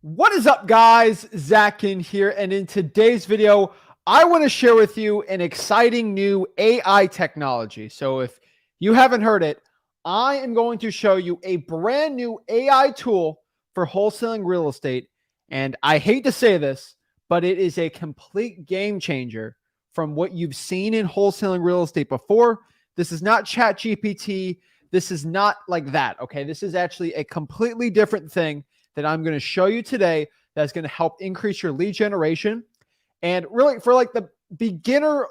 What is up, guys? Ginn here, and in today's video, I want to share with you an exciting new AI technology. So if you haven't heard it, I am going to show you a brand new AI tool for wholesaling real estate. And I hate to say this, but it is a complete game changer from what you've seen in wholesaling real estate before. This is not ChatGPT. This is not like that, okay? This is actually a completely different thing that I'm going to show you today that's going to help increase your lead generation. And really for like the beginner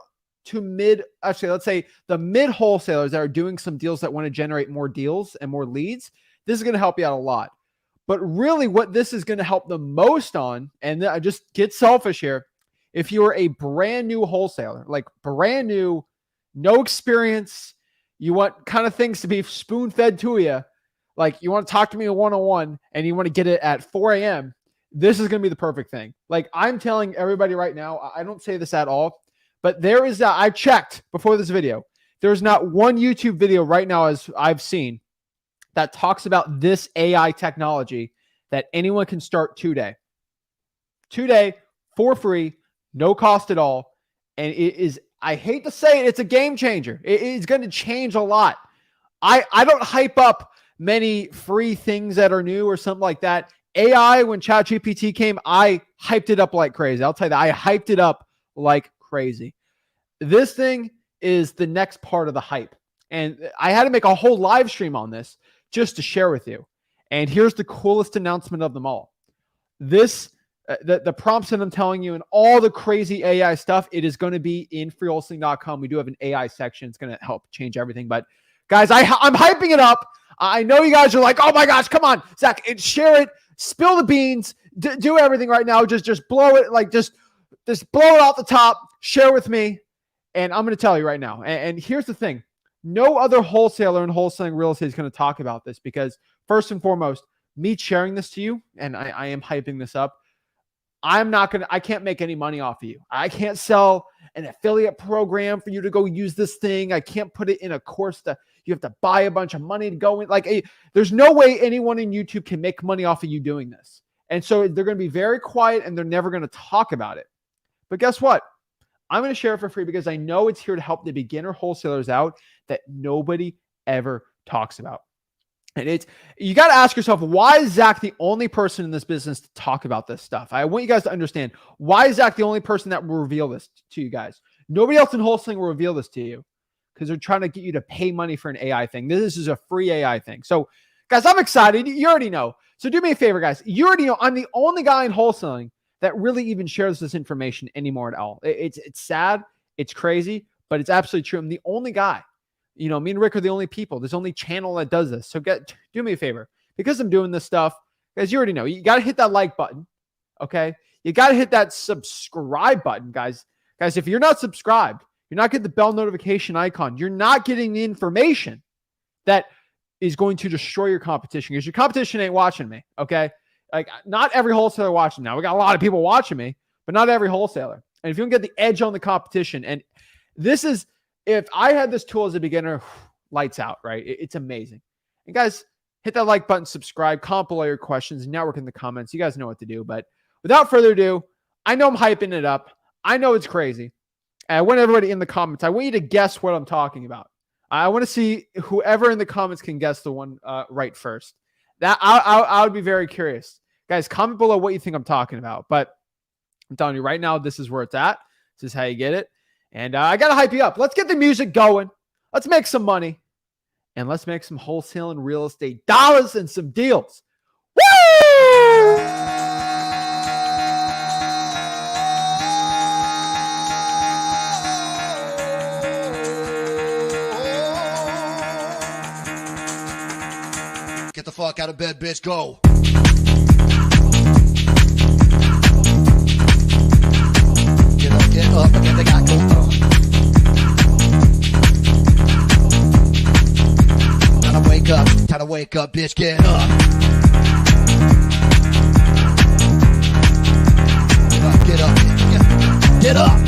to mid, actually, let's say the mid wholesalers that are doing some deals that want to generate more deals and more leads, this is going to help you out a lot. But really what this is going to help the most on, and I just get selfish here, if you're a brand new wholesaler, like brand new, no experience, you want kind of things to be spoon-fed to you, like you want to talk to me one-on-one and you want to get it at 4 a.m., this is going to be the perfect thing. Like I'm telling everybody right now, I don't say this at all, but there is that. I checked before this video. There's not one YouTube video right now, as I've seen, that talks about this AI technology that anyone can start today. Today, for free, no cost at all. And it is, I hate to say it, it's a game changer. It's going to change a lot. I don't hype up many free things that are new or something like that. AI, when ChatGPT came, I hyped it up like crazy. I'll tell you that. I hyped it up like crazy. This thing is the next part of the hype. And I had to make a whole live stream on this just to share with you. And here's the coolest announcement of them all. This, the prompts that I'm telling you and all the crazy AI stuff, it is going to be in freewholesaling.com. We do have an AI section. It's going to help change everything. But guys, I'm hyping it up. I know you guys are like, oh my gosh, come on, Zach, and share it, spill the beans, do everything right now. Just blow it, like just blow it off the top, share with me. And I'm going to tell you right now. And here's the thing. No other wholesaler in wholesaling real estate is going to talk about this because first and foremost, me sharing this to you, and I am hyping this up, I can't make any money off of you. I can't sell an affiliate program for you to go use this thing. I can't put it in a course that you have to buy a bunch of money to go in. Like there's no way anyone in YouTube can make money off of you doing this. And so they're going to be very quiet and they're never going to talk about it. But guess what? I'm going to share it for free because I know it's here to help the beginner wholesalers out that nobody ever talks about. And you got to ask yourself, why is Zach the only person in this business to talk about this stuff? I want you guys to understand, why is Zach the only person that will reveal this to you guys? Nobody else in wholesaling will reveal this to you because they're trying to get you to pay money for an AI thing. This is a free AI thing. So guys, I'm excited. You already know. So do me a favor, guys. You already know I'm the only guy in wholesaling that really even shares this information anymore at all. It's sad. It's crazy, but it's absolutely true. I'm the only guy. You know, me and Rick are the only people. There's only channel that does this. So do me a favor. Because I'm doing this stuff, guys, you already know. You got to hit that like button, okay? You got to hit that subscribe button, guys. Guys, if you're not subscribed, you're not getting the bell notification icon. You're not getting the information that is going to destroy your competition because your competition ain't watching me, okay? Like, not every wholesaler watching now. We got a lot of people watching me, but not every wholesaler. And if you can get the edge on the competition, and this is, if I had this tool as a beginner, lights out, right? It's amazing. And guys, hit that like button, subscribe, comment below your questions, network in the comments. You guys know what to do. But without further ado, I know I'm hyping it up. I know it's crazy. And I want everybody in the comments, I want you to guess what I'm talking about. I want to see whoever in the comments can guess the one right first. That I would be very curious. Guys, comment below what you think I'm talking about. But I'm telling you right now, this is where it's at. This is how you get it. And I got to hype you up. Let's get the music going. Let's make some money. And let's make some wholesale and real estate dollars and some deals. Woo! Get the fuck out of bed, bitch. Go. Get up and get the guy go. Time to wake up, bitch, get up. Get up, get up. Get up.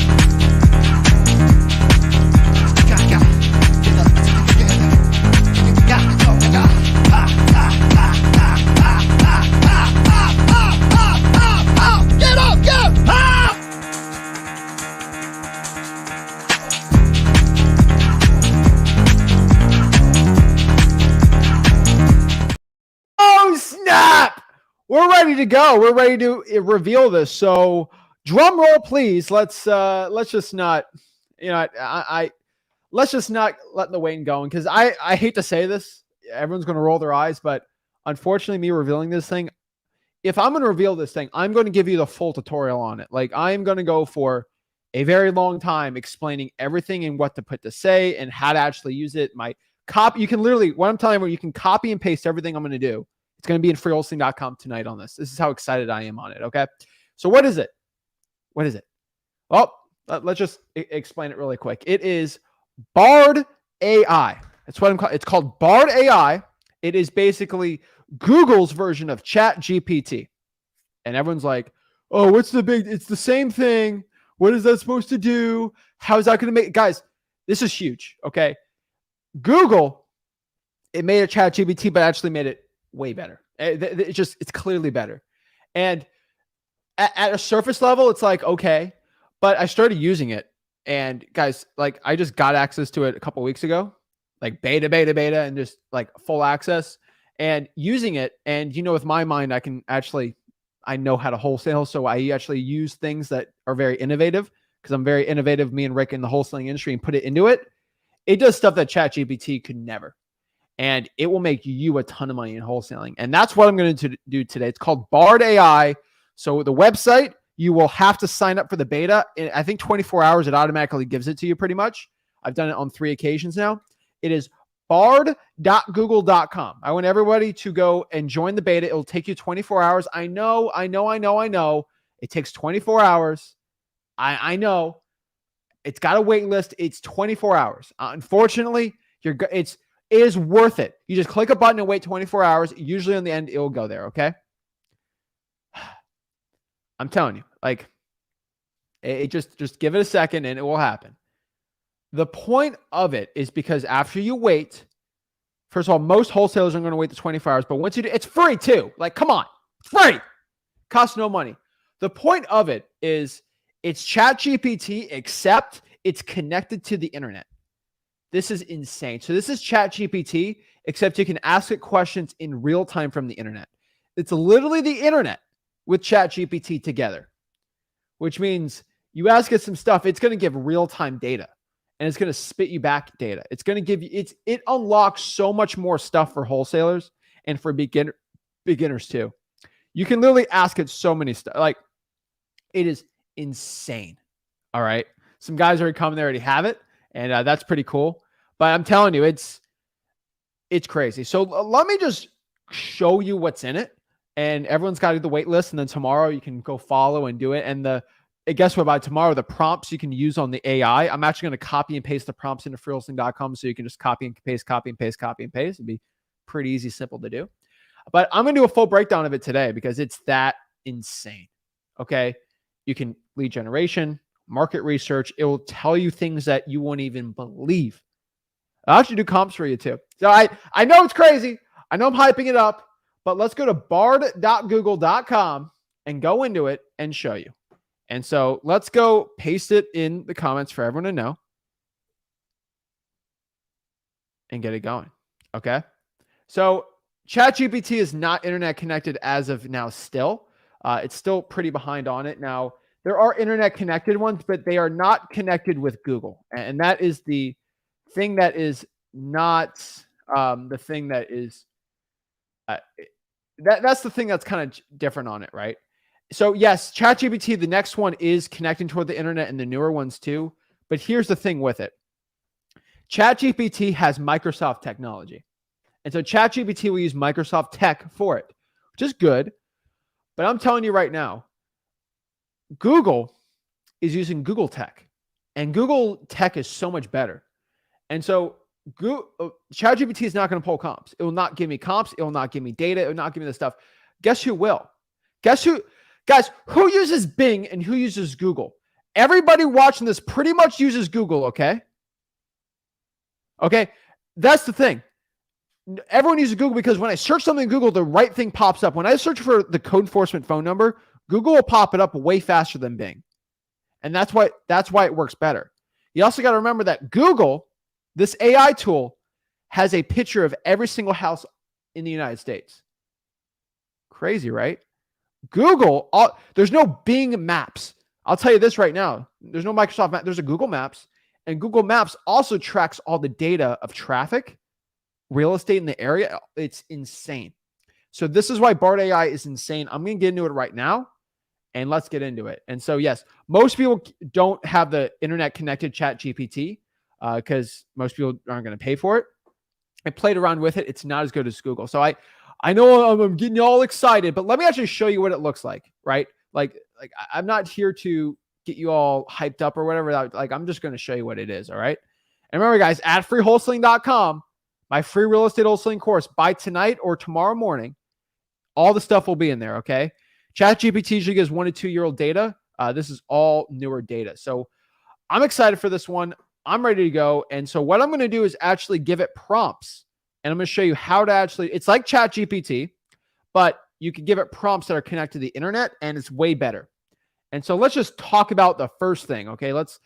snap. We're ready to go. We're ready to reveal this. So drum roll, please. Let's just not, let's just not let the waiting going, because I hate to say this. Everyone's going to roll their eyes, but unfortunately, me revealing this thing, if I'm going to reveal this thing, I'm going to give you the full tutorial on it. Like, I am going to go for a very long time explaining everything and what to put to say and how to actually use it. My copy, you can literally, what I'm telling you, you can copy and paste everything I'm going to do. It's going to be in freewholesaling.com tonight on this. This is how excited I am on it. Okay. So what is it? What is it? Well, let's just explain it really quick. It is Bard AI. That's what I'm calling. It's called Bard AI. It is basically Google's version of ChatGPT. And everyone's like, oh, what's the big, it's the same thing. What is that supposed to do? How is that going to make, guys, this is huge. Okay. Google, it made a ChatGPT, but actually made it way better. It's clearly better. And at a surface level, it's like, okay, but I started using it, and guys, like, I just got access to it a couple weeks ago, like beta, and just like full access and using it. And, with my mind, I know how to wholesale. So I actually use things that are very innovative, because I'm very innovative, me and Rick, in the wholesaling industry, and put it into it. It does stuff that ChatGPT could never. And it will make you a ton of money in wholesaling. And that's what I'm going to do today. It's called Bard AI. So the website, you will have to sign up for the beta. In, I think 24 hours, it automatically gives it to you pretty much. I've done it on 3 occasions now. It is bard.google.com. I want everybody to go and join the beta. It'll take you 24 hours. I know. It takes 24 hours. I know. It's got a wait list. It's 24 hours. Unfortunately, it is worth it. You just click a button and wait 24 hours. Usually on the end, it will go there. Okay. I'm telling you, like, it just give it a second and it will happen. The point of it is because after you wait, first of all, most wholesalers are going to wait the 24 hours, but once you do, it's free too. Like, come on, it's free. Costs no money. The point of it is it's ChatGPT, except it's connected to the internet. This is insane. So this is ChatGPT, except you can ask it questions in real time from the internet. It's literally the internet with ChatGPT together, which means you ask it some stuff, it's going to give real-time data, and it's going to spit you back data. It's going to give you, it unlocks so much more stuff for wholesalers and for beginners too. You can literally ask it so many stuff. Like, it is insane. All right. Some guys already come, they already have it, and that's pretty cool. But I'm telling you, it's crazy. So let me just show you what's in it. And everyone's got to do the wait list. And then tomorrow you can go follow and do it. And guess what? By tomorrow, the prompts you can use on the AI, I'm actually going to copy and paste the prompts into freewholesaling.com. So you can just copy and paste. It'd be pretty easy, simple to do. But I'm going to do a full breakdown of it today because it's that insane. Okay. You can lead generation, market research. It will tell you things that you won't even believe. I'll actually do comps for you too. So I know it's crazy. I know I'm hyping it up. But let's go to bard.google.com and go into it and show you. And so let's go paste it in the comments for everyone to know and get it going. Okay. So ChatGPT is not internet connected as of now still. It's still pretty behind on it. Now, there are internet connected ones, but they are not connected with Google. And that is the thing that is not the thing that is that's the thing that's kind of different on it, right? So yes, ChatGPT, the next one is connecting toward the internet, and the newer ones too. But here's the thing with it. ChatGPT has Microsoft technology. And so ChatGPT will use Microsoft tech for it, which is good. But I'm telling you right now, Google is using Google tech, and Google tech is so much better. And so ChatGPT is not going to pull comps. It will not give me comps. It will not give me data. It will not give me the stuff. Guess who will? Guys, who uses Bing and who uses Google? Everybody watching this pretty much uses Google, okay? Okay, that's the thing. Everyone uses Google because when I search something in Google, the right thing pops up. When I search for the code enforcement phone number, Google will pop it up way faster than Bing. And that's why it works better. You also got to remember that Google, this AI tool, has a picture of every single house in the United States. Crazy, right? Google, there's no Bing Maps. I'll tell you this right now. There's no Microsoft Maps. There's a Google Maps. And Google Maps also tracks all the data of traffic, real estate in the area. It's insane. So this is why BART AI is insane. I'm going to get into it right now, and let's get into it. And so, yes, most people don't have the internet connected ChatGPT because most people aren't going to pay for it. I played around with it. It's not as good as Google. So I know I'm getting all excited, but let me actually show you what it looks like, right? Like I'm not here to get you all hyped up or whatever. Like I'm just going to show you what it is, all right? And remember, guys, at freewholesaling.com, my free real estate wholesaling course, by tonight or tomorrow morning, all the stuff will be in there, okay? ChatGPT usually gives 1 to 2 year old data. This is all newer data. So I'm excited for this one. I'm ready to go. And so what I'm going to do is actually give it prompts. And I'm going to show you how to actually, it's like ChatGPT, but you can give it prompts that are connected to the internet, and it's way better. And so let's just talk about the first thing, okay? Let's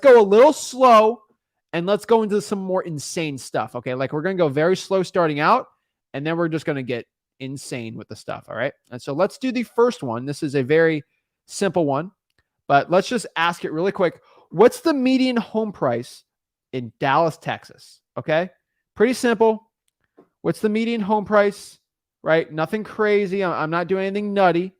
go a little slow, and let's go into some more insane stuff, okay? Like we're going to go very slow starting out, and then we're just going to get insane with the stuff, all right? And so let's do the first one. This is a very simple one, but let's just ask it really quick. What's the median home price in Dallas, Texas? Okay, pretty simple. What's the median home price, right? Nothing crazy. I'm not doing anything nutty,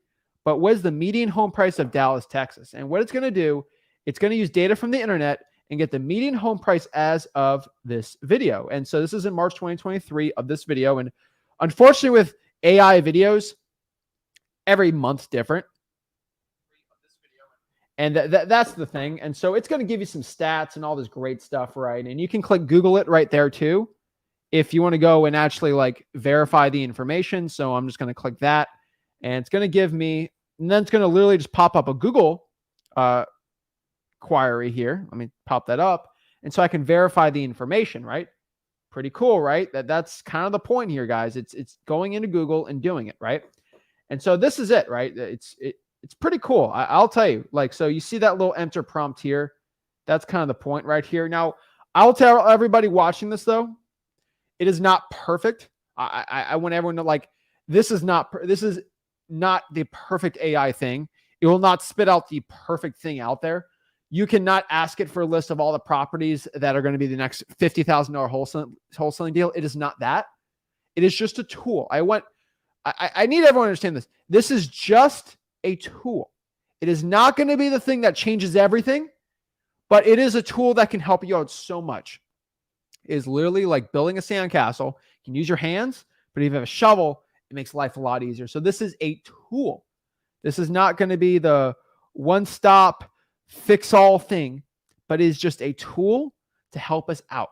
but what is the median home price of Dallas, Texas? And what it's going to do, it's going to use data from the internet and get the median home price as of this video. And so this is in March 2023 of this video. And unfortunately with AI videos, every month's different. And that's the thing. And so it's going to give you some stats and all this great stuff, right? And you can click Google it right there too, if you want to go and actually like verify the information. So I'm just going to click that, and it's going to give me, and then it's going to literally just pop up a Google query here. Let me pop that up. And so I can verify the information, right? Pretty cool, right? That's kind of the point here, guys. It's going into Google and doing it, right? And so this is it, right? It's pretty cool. I'll tell you, like, so you see that little enter prompt here. That's kind of the point right here. Now, I'll tell everybody watching this though, it is not perfect. I want everyone to like, this is not the perfect AI thing. It will not spit out the perfect thing out there. You cannot ask it for a list of all the properties that are going to be the next $50,000 wholesaling deal. It is not that. It is just a tool. I need everyone to understand this. This is just a tool. It is not going to be the thing that changes everything, but it is a tool that can help you out so much. It is literally like building a sandcastle. You can use your hands, but if you have a shovel, it makes life a lot easier. So this is a tool. This is not going to be the one-stop fix-all thing, but it is just a tool to help us out.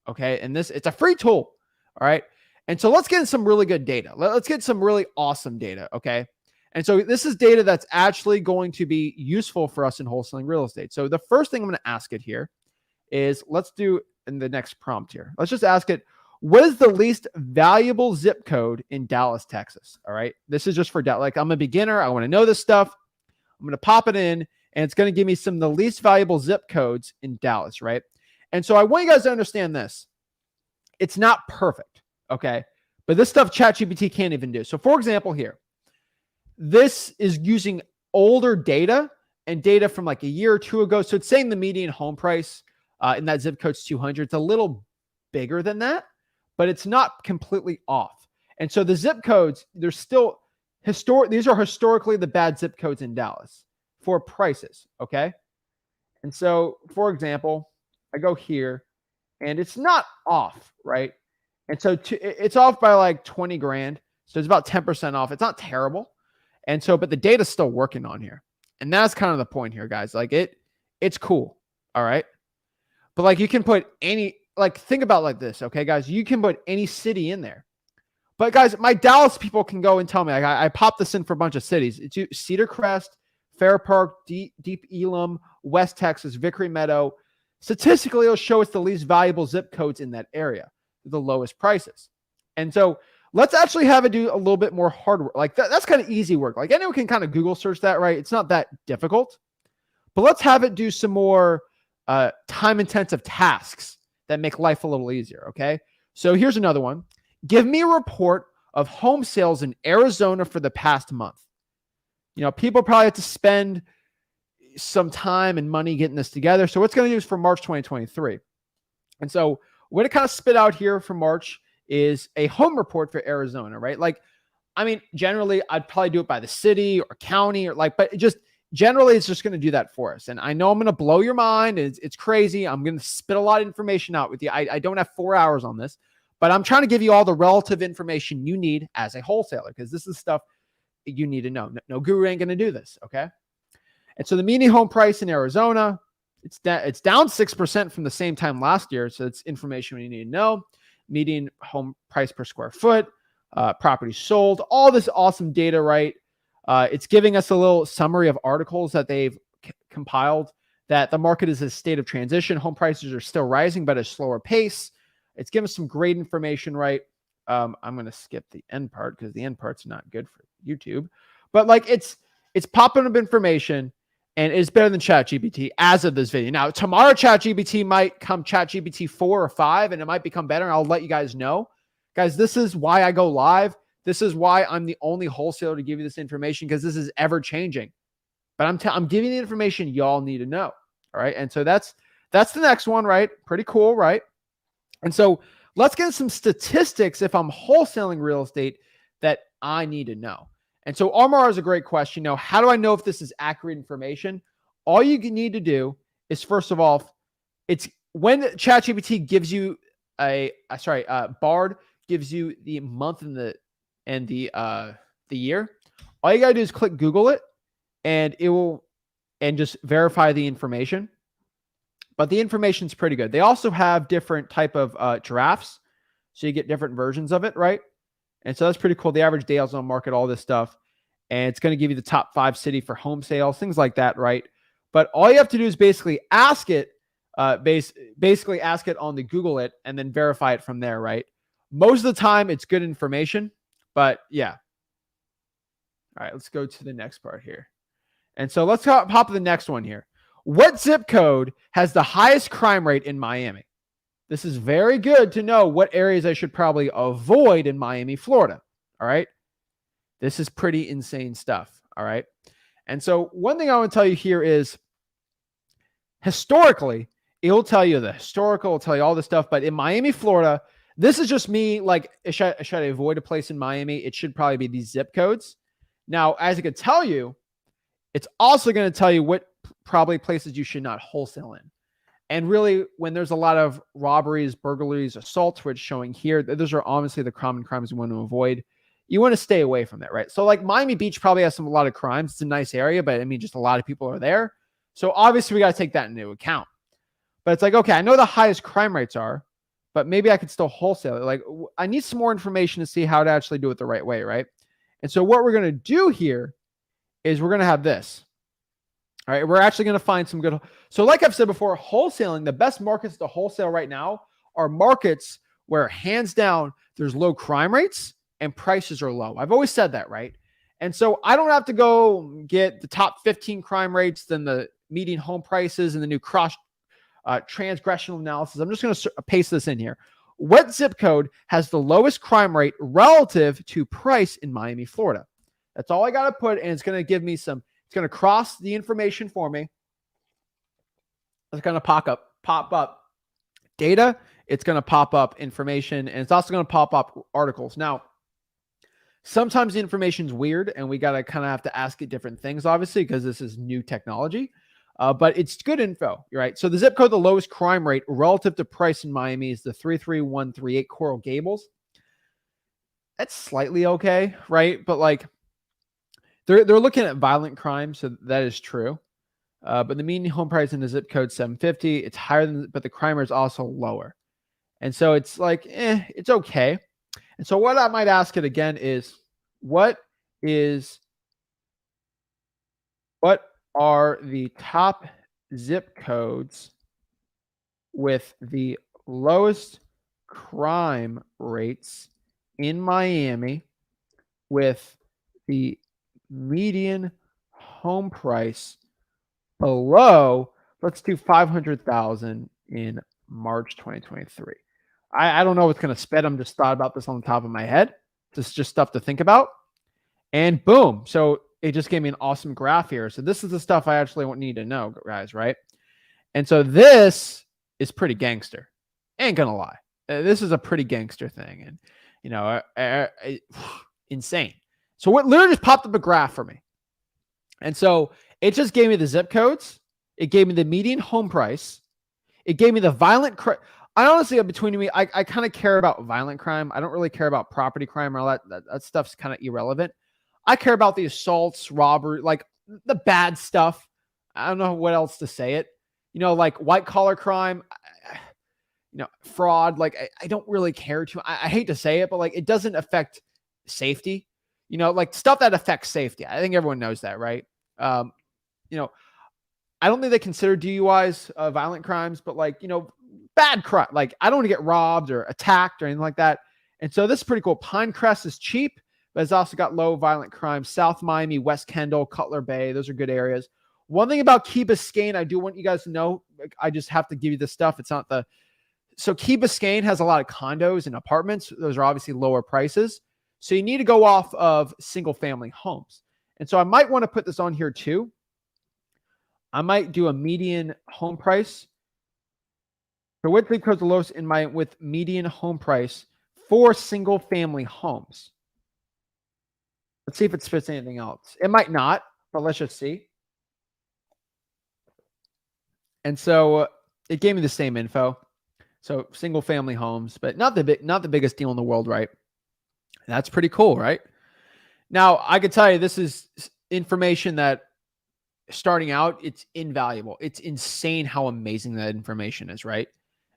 Okay. And it's a free tool. All right. And so let's get some really good data. Let's get some really awesome data. Okay. And so this is data that's actually going to be useful for us in wholesaling real estate. So the first thing I'm going to ask it here is, let's do in the next prompt here. Let's just ask it, what is the least valuable zip code in Dallas, Texas? All right. This is just for Dallas. Like I'm a beginner. I want to know this stuff. I'm going to pop it in, and it's going to give me some of the least valuable zip codes in Dallas. Right. And so I want you guys to understand this. It's not perfect. Okay. But this stuff ChatGPT can't even do. So for example, here, this is using older data and data from like a year or two ago. So it's saying the median home price in that zip code's 200. It's a little bigger than that, but it's not completely off. And so the zip codes, they're still historic. These are historically the bad zip codes in Dallas for prices. Okay. And so for example, I go here and it's not off, right? And so it's off by like 20 grand. So it's about 10% off. It's not terrible. And so, but the data's still working on here. And that's kind of the point here, guys. Like it's cool. All right. But like you can put any, like think about like this. Okay, guys, you can put any city in there. But guys, my Dallas people can go and tell me, like, I popped this in for a bunch of cities. It's Cedar Crest, Fair Park, Deep Elam, West Texas, Vickery Meadow. Statistically, it'll show us the least valuable zip codes in that area, the lowest prices. And so let's actually have it do a little bit more hard work. Like that's kind of easy work. Like anyone can kind of Google search that, right? It's not that difficult. But let's have it do some more time-intensive tasks that make life a little easier, okay? So here's another one. Give me a report of home sales in Arizona for the past month. People probably have to spend some time and money getting this together. So what's going to do is for March 2023. And so what it kind of spit out here for March is a home report for Arizona, right? Generally I'd probably do it by the city or county but generally it's just going to do that for us. And I know I'm going to blow your mind. It's crazy. I'm going to spit a lot of information out with you. I don't have 4 hours on this, but I'm trying to give you all the relative information you need as a wholesaler, because this is stuff you need to know. No guru ain't going to do this. Okay. And so the median home price in Arizona, it's down 6% from the same time last year. So it's information we need to know. Median home price per square foot, property sold, all this awesome data, right? It's giving us a little summary of articles that they've compiled, that the market is a state of transition. Home prices are still rising, but at a slower pace. It's giving us some great information, right? I'm going to skip the end part because the end part's not good for YouTube. But it's popping up information, and it's better than ChatGPT as of this video. Now, tomorrow ChatGPT might come ChatGPT 4 or 5, and it might become better, and I'll let you guys know. Guys, this is why I go live. This is why I'm the only wholesaler to give you this information, because this is ever changing. But I'm giving you the information y'all need to know. All right. And so that's the next one, right? Pretty cool, right? And so let's get some statistics if I'm wholesaling real estate that I need to know. And so RMR is a great question. How do I know if this is accurate information? All you need to do is, first of all, it's when ChatGPT gives you Bard gives you the month and the year. All you gotta do is click Google it, and it will just verify the information. But the information's pretty good. They also have different type of drafts, so you get different versions of it, right? And so that's pretty cool. The average days on market, all this stuff. And it's going to give you the top 5 city for home sales, things like that, right? But all you have to do is basically ask it, basically ask it on the Google it, and then verify it from there, right? Most of the time, it's good information, but yeah. All right, let's go to the next part here. And so let's pop to the next one here. What zip code has the highest crime rate in Miami? This is very good to know what areas I should probably avoid in Miami, Florida. All right. This is pretty insane stuff. All right. And so one thing I want to tell you here is, historically, it'll tell you the historical, it'll tell you all this stuff. But in Miami, Florida, this is just me. Should I avoid a place in Miami? It should probably be these zip codes. Now, as I could tell you, it's also going to tell you what probably places you should not wholesale in. And really, when there's a lot of robberies, burglaries, assaults, which showing here, those are obviously the common crimes you want to avoid. You want to stay away from that, right? So Miami Beach probably has a lot of crimes. It's a nice area, but just a lot of people are there. So obviously we got to take that into account. But it's okay, I know the highest crime rates are, but maybe I could still wholesale it. I need some more information to see how to actually do it the right way, right? And so what we're going to do here is we're going to have this. All right, we're actually going to find some good. So like I've said before, wholesaling, the best markets to wholesale right now are markets where hands down there's low crime rates and prices are low. I've always said that, right? And so I don't have to go get the top 15 crime rates, then the median home prices and the new cross transgressional analysis. I'm just going to paste this in here. What zip code has the lowest crime rate relative to price in Miami, Florida? That's all I got to put, and it's going to give me some. It's going to cross the information for me. It's going to pop up data. It's going to pop up information, and it's also going to pop up articles. Now, sometimes the information's weird, and we got to kind of have to ask it different things, obviously, because this is new technology. But it's good info, right? So the zip code, the lowest crime rate relative to price in Miami is the 33138 Coral Gables. That's slightly okay, right? But they're looking at violent crime, so that is true. But the median home price in the zip code 750. It's higher than, but the crime rate is also lower, and so it's it's okay. And so what I might ask it again is, what are the top zip codes with the lowest crime rates in Miami with the median home price below, let's do 500,000 in March 2023. I don't know what's going to spit. I'm just thought about this on the top of my head. This is just stuff to think about. And boom. So it just gave me an awesome graph here. So this is the stuff I actually need to know, guys, right? And so this is pretty gangster. Ain't gonna lie. This is a pretty gangster thing. And, you know, insane. So what literally just popped up a graph for me. And so it just gave me the zip codes. It gave me the median home price. It gave me the violent crime. I honestly, between me, I kind of care about violent crime. I don't really care about property crime or all that. That stuff's kind of irrelevant. I care about the assaults, robbery, like the bad stuff. I don't know what else to say it. You know, like white collar crime, you know, fraud. Like I don't really care too. I hate to say it, but like it doesn't affect safety. You know, like stuff that affects safety. I think everyone knows that, right? You know, I don't think they consider DUIs violent crimes, but like, you know, bad crime. Like I don't want to get robbed or attacked or anything like that. And so this is pretty cool. Pinecrest is cheap, but it's also got low violent crime. South Miami, West Kendall, Cutler Bay. Those are good areas. One thing about Key Biscayne, I do want you guys to know, I just have to give you this stuff. It's not the, so Key Biscayne has a lot of condos and apartments. Those are obviously lower prices. So you need to go off of single family homes. And so I might want to put this on here too. I might do a median home price. So what zip codes the lowest in my with median home price for single family homes? Let's see if it fits anything else. It might not, but let's just see. And so it gave me the same info. So single family homes, but not the biggest deal in the world, right? That's pretty cool, right? Now I could tell you this is information that starting out, it's invaluable. It's insane how amazing that information is, right?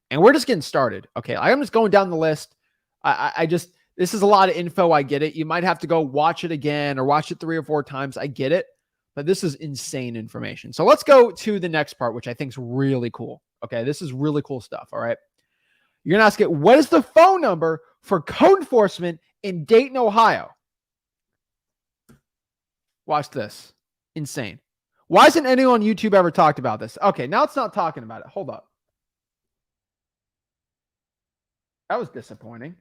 And we're just getting started. Okay. I'm just going down the list. I just, this is a lot of info. I get it. You might have to go watch it again or watch it 3 or 4 times. I get it. But this is insane information. So let's go to the next part, which I think is really cool. Okay. This is really cool stuff. All right. You're going to ask it, what is the phone number for code enforcement in Dayton, Ohio? Watch this. Insane. Why hasn't anyone on YouTube ever talked about this? Okay, now it's not talking about it. Hold up. That was disappointing.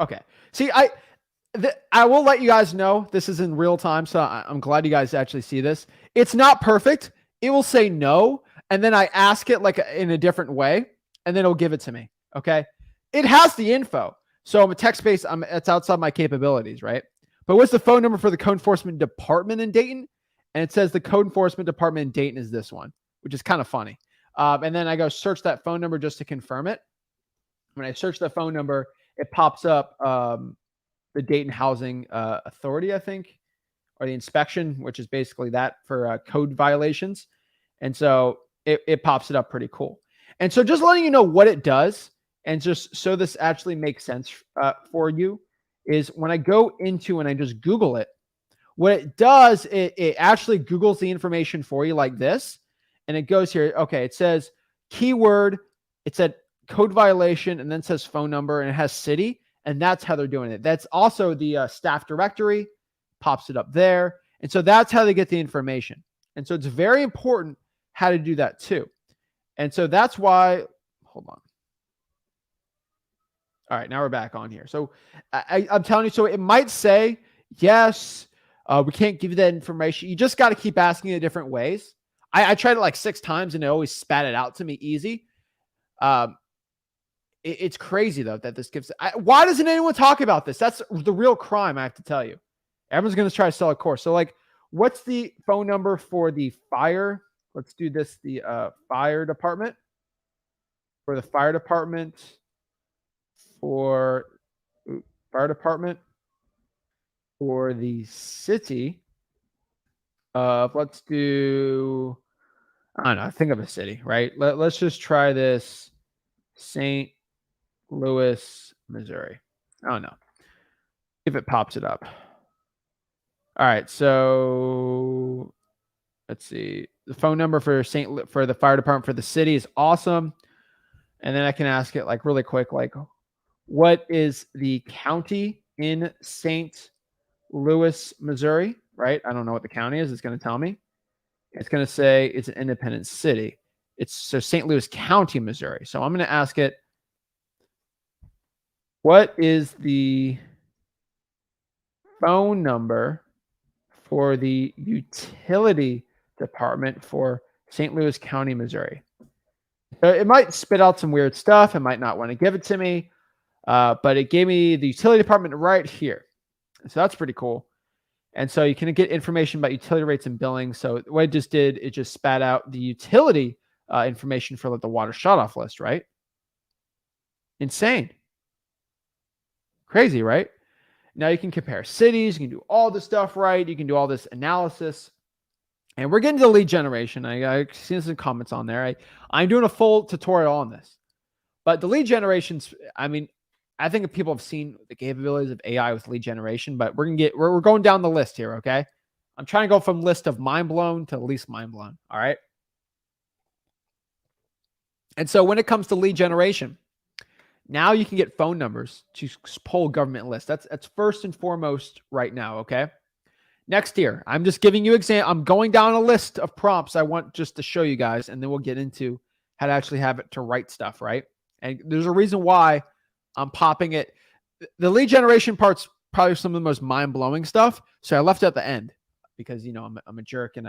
Okay. See, I will let you guys know this is in real time, so I'm glad you guys actually see this. It's not perfect. It will say no, and then I ask it like in a different way, and then it'll give it to me. Okay. It has the info. So I'm a text-based, it's outside my capabilities, right? But what's the phone number for the code enforcement department in Dayton? And it says the code enforcement department in Dayton is this one, which is kind of funny. And then I go search that phone number just to confirm it. When I search the phone number, it pops up the Dayton Housing Authority, I think, or the inspection, which is basically that for code violations. And so it pops it up pretty cool. And so just letting you know what it does, and just so this actually makes sense for you, is when I go into and I just Google it, what it does, it actually Googles the information for you like this. And it goes here. Okay. It says keyword. It said code violation and then says phone number and it has city. And that's how they're doing it. That's also the staff directory, pops it up there. And so that's how they get the information. And so it's very important how to do that too. And so that's why, hold on. All right, now we're back on here. So I'm telling you, so it might say, yes, we can't give you that information. You just got to keep asking it different ways. I tried it like 6 times and it always spat it out to me easy. It's crazy though that this gives. Why doesn't anyone talk about this? That's the real crime, I have to tell you. Everyone's going to try to sell a course. So like, what's the phone number for the fire? Let's do this, the fire department. For the fire department. For fire department for the city of, let's do, I don't know, think of a city, right? Let's just try this, St. Louis, Missouri. I don't know if it pops it up. All right, so let's see. The phone number for for the fire department for the city is awesome. And then I can ask it like really quick, like, what is the county in St. Louis, Missouri, right? I don't know what the county is. It's going to tell me. It's going to say it's an independent city. It's so St. Louis County, Missouri. So I'm going to ask it, What is the phone number for the utility department for St. Louis County, Missouri? It might spit out some weird stuff. It might not want to give it to me, but it gave me the utility department right here. So that's pretty cool. And so you can get information about utility rates and billing. So what it just did, it just spat out the utility information for like the water shutoff list, right? Insane. Crazy, right? Now you can compare cities. You can do all this stuff, right? You can do all this analysis. And we're getting to lead generation. I seen some comments on there. I'm doing a full tutorial on this. But the lead generations, I mean, I think people have seen the capabilities of AI with lead generation, but we're going down the list here, okay? I'm trying to go from list of mind blown to least mind blown, all right? And so when it comes to lead generation, now you can get phone numbers to pull government lists. That's first and foremost right now, okay? Next here, I'm just giving you I'm going down a list of prompts I want just to show you guys, and then we'll get into how to actually have it to write stuff, right? And there's a reason why I'm popping it. The lead generation part's probably some of the most mind-blowing stuff, so I left it at the end because, you know, I'm a jerk, and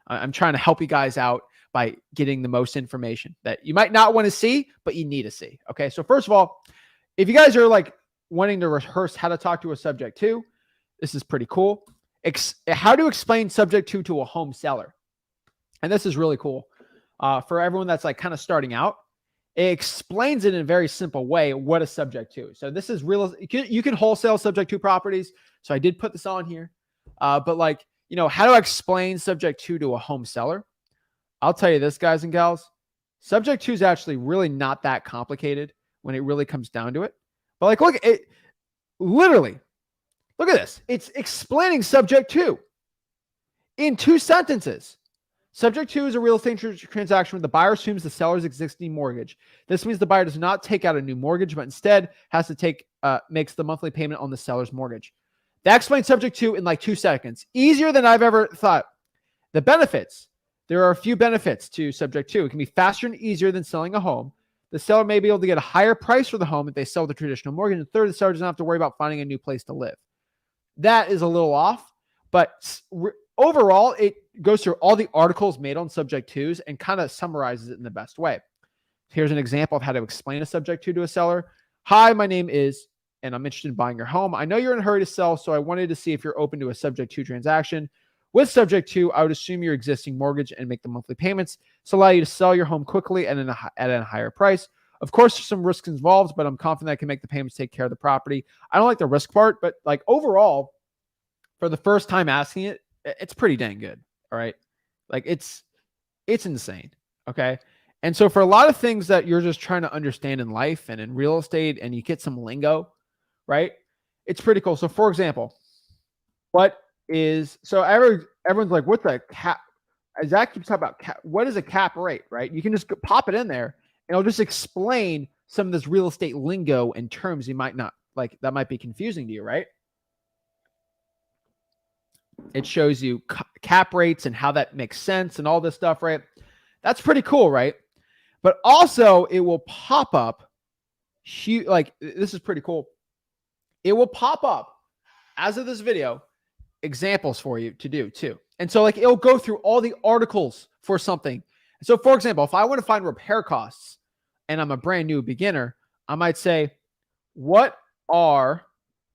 I'm trying to help you guys out by getting the most information that you might not want to see, but you need to see, okay? So first of all, if you guys are like wanting to rehearse how to talk to a subject to, this is pretty cool. How to explain subject to a home seller. And this is really cool for everyone that's like kind of starting out. It explains it in a very simple way what a subject to. So this is real. You can wholesale subject to properties. So I did put this on here. But like, you know, how to explain subject to a home seller. I'll tell you this, guys and gals. Subject to is actually really not that complicated when it really comes down to it. But like, look, it literally, look at this. It's explaining subject to in 2 sentences. Subject to is a real estate transaction where the buyer assumes the seller's existing mortgage. This means the buyer does not take out a new mortgage, but instead has to makes the monthly payment on the seller's mortgage. That explains subject to in like 2 seconds. Easier than I've ever thought. The benefits. There are a few benefits to subject to. It can be faster and easier than selling a home. The seller may be able to get a higher price for the home if they sell the traditional mortgage. And third, the seller doesn't have to worry about finding a new place to live. That is a little off, but overall, it goes through all the articles made on subject twos and kind of summarizes it in the best way. Here's an example of how to explain a subject to a seller. Hi, my name is, and I'm interested in buying your home. I know you're in a hurry to sell, so I wanted to see if you're open to a subject to transaction. With subject to, I would assume your existing mortgage and make the monthly payments to allow you to sell your home quickly and at a higher price. Of course, there's some risks involved, but I'm confident I can make the payments take care of the property. I don't like the risk part, but like overall, for the first time asking it, it's pretty dang good. All right. Like it's insane. Okay. And so for a lot of things that you're just trying to understand in life and in real estate, and you get some lingo, right? It's pretty cool. So for example, everyone's like, what's a cap? Zach keeps talking about cap. What is a cap rate, right? You can just pop it in there and it'll just explain some of this real estate lingo and terms you might not like that might be confusing to you, right? It shows you cap rates and how that makes sense and all this stuff, right? That's pretty cool, right? But also it will pop up, like this is pretty cool. It will pop up as of this video, examples for you to do too. And so like it'll go through all the articles for something. So for example, if I want to find repair costs and I'm a brand new beginner, I might say, what are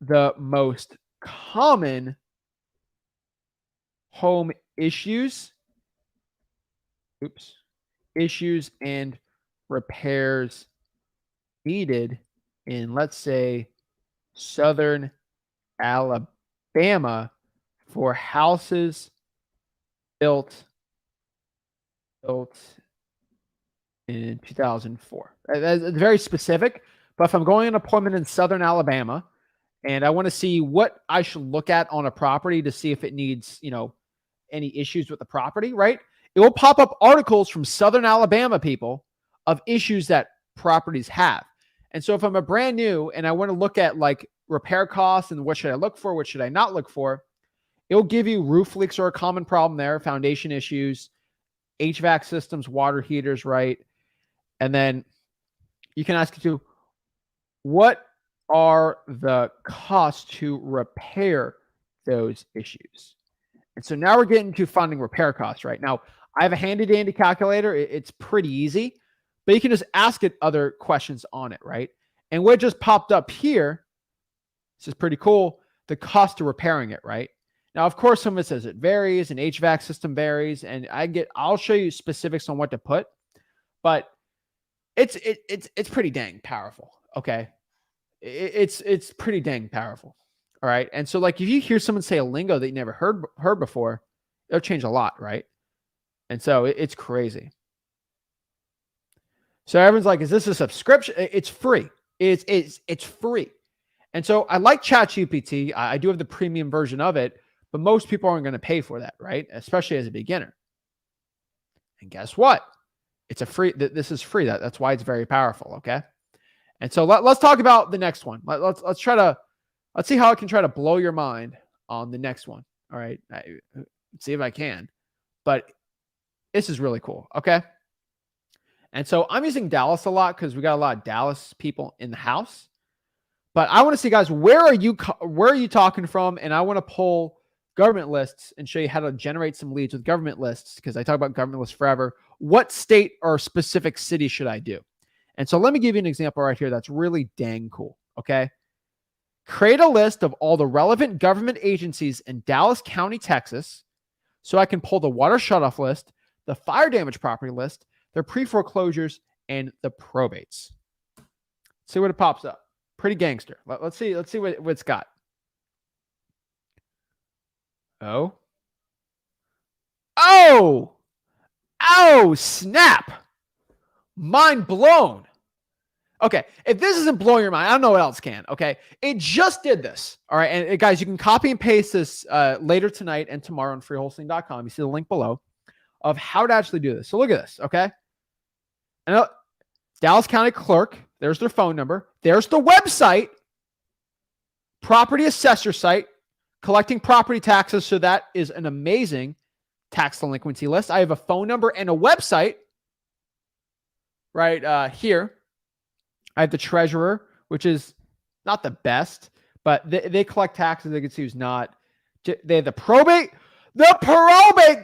the most common home issues and repairs needed in, let's say, Southern Alabama for houses built in 2004. That's very specific, but if I'm going on an appointment in Southern Alabama and I want to see what I should look at on a property to see if it needs, you know, any issues with the property, right? It will pop up articles from Southern Alabama people of issues that properties have. And so if I'm a brand new and I want to look at like repair costs and what should I look for, what should I not look for, it'll give you roof leaks are a common problem there, foundation issues, HVAC systems, water heaters, right? And then you can ask it to, what are the costs to repair those issues. And so now we're getting to finding repair costs, right? Now, I have a handy dandy calculator. It's pretty easy, but you can just ask it other questions on it, right? And what just popped up here, this is pretty cool, the cost of repairing it, right? Now, of course, some of it says it varies, and HVAC system varies, and I'll show you specifics on what to put, but it's pretty dang powerful. Okay, it's pretty dang powerful. All right, and so like if you hear someone say a lingo that you never heard before, it'll change a lot, right? And so it's crazy. So everyone's like, "Is this a subscription?" It's free. It's free. And so I like ChatGPT. I do have the premium version of it, but most people aren't going to pay for that, right? Especially as a beginner. And guess what? It's a free. This is free. That's why it's very powerful. Okay. And so let's talk about the next one. Let's see how I can try to blow your mind on the next one. All right. Let's see if I can. But this is really cool. Okay. And so I'm using Dallas a lot because we got a lot of Dallas people in the house. But I want to see, guys, where are you talking from? And I want to pull government lists and show you how to generate some leads with government lists, because I talk about government lists forever. What state or specific city should I do? And so let me give you an example right here that's really dang cool, okay? Create a list of all the relevant government agencies in Dallas County, Texas, so I can pull the water shutoff list, the fire damage property list, their pre-foreclosures, and the probates. See what it pops up. Pretty gangster. Let's see what it's got. Oh, snap. Mind blown. Okay, if this isn't blowing your mind, I don't know what else can. Okay, it just did this. All right, and guys, you can copy and paste this later tonight and tomorrow on freewholesaling.com. You see the link below of how to actually do this. So look at this. Okay, and Dallas County Clerk. There's their phone number. There's the website. Property assessor site, collecting property taxes. So that is an amazing tax delinquency list. I have a phone number and a website right here. I have the treasurer, which is not the best, but they collect taxes. They can see who's not. They have the probate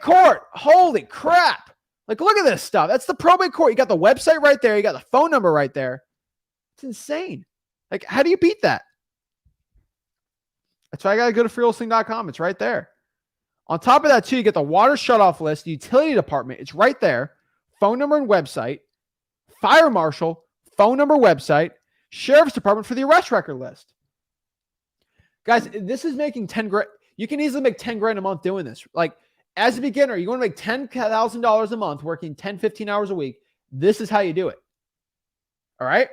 court. Holy crap. Like, look at this stuff. That's the probate court. You got the website right there. You got the phone number right there. It's insane. Like, how do you beat that? That's why I got to go to freewholesaling.com. It's right there. On top of that, too, you get the water shutoff list, the utility department. It's right there. Phone number and website. Fire marshal, phone number, website. Sheriff's department for the arrest record list. Guys, this is making 10 grand. You can easily make 10 grand a month doing this. Like, as a beginner, you want to make $10,000 a month working 10, 15 hours a week. This is how you do it. All right?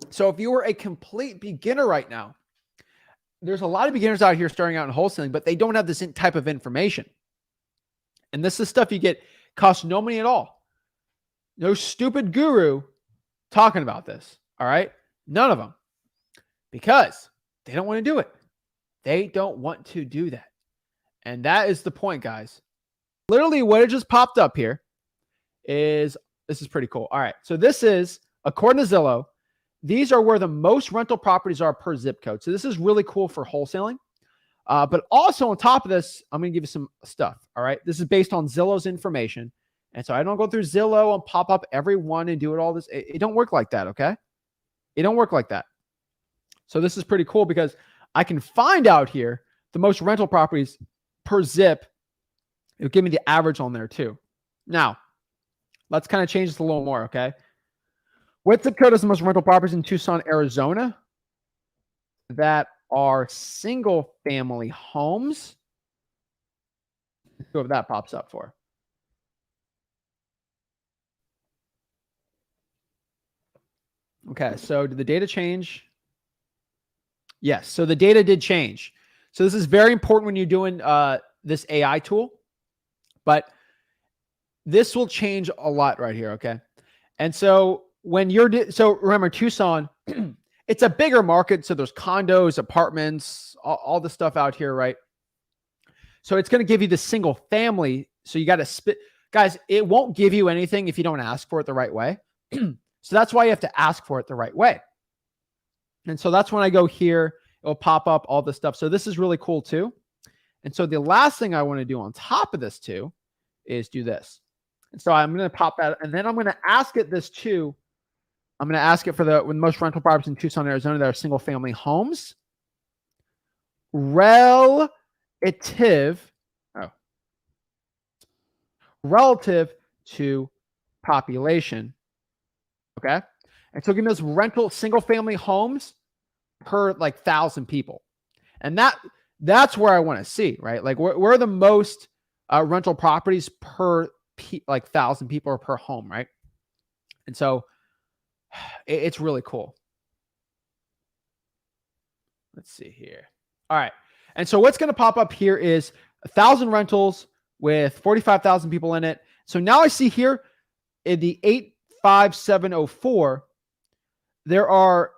So if you were a complete beginner right now, there's a lot of beginners out here starting out in wholesaling, but they don't have this type of information. And this is stuff you get, costs no money at all. No stupid guru talking about this. All right? None of them. Because they don't want to do it. They don't want to do that. And that is the point, guys. Literally what it just popped up here is, this is pretty cool. All right. So this is, according to Zillow, these are where the most rental properties are per zip code. So this is really cool for wholesaling. But also on top of this, I'm going to give you some stuff. All right. This is based on Zillow's information. And so I don't go through Zillow and pop up every one and do it all this. It don't work like that. Okay. It don't work like that. So this is pretty cool because I can find out here the most rental properties per zip. It'll give me the average on there too. Now, let's kind of change this a little more. Okay. What zip code is the most rental properties in Tucson, Arizona that are single family homes? Let's see what that pops up for. Okay, so did the data change? Yes, so the data did change. So this is very important when you're doing this AI tool, but this will change a lot right here, okay? And so when so remember Tucson, it's a bigger market. So there's condos, apartments, all the stuff out here, right? So it's going to give you the single family. So you got to guys, it won't give you anything if you don't ask for it the right way. So that's why you have to ask for it the right way. And so that's when I go here, it'll pop up all this stuff. So this is really cool too. And so the last thing I want to do on top of this too is do this. And so I'm going to pop that, and then I'm going to ask it this too. I'm going to ask it for the most rental properties in Tucson, Arizona that are single family homes. Relative to population. Okay. And so give me those rental single family homes per like 1,000 people. And that's where I want to see, right? Like where are the most rental properties per like 1,000 people or per home, right? And so it's really cool. Let's see here. All right. And so what's going to pop up here is 1,000 rentals with 45,000 people in it. So now I see here in the 85704,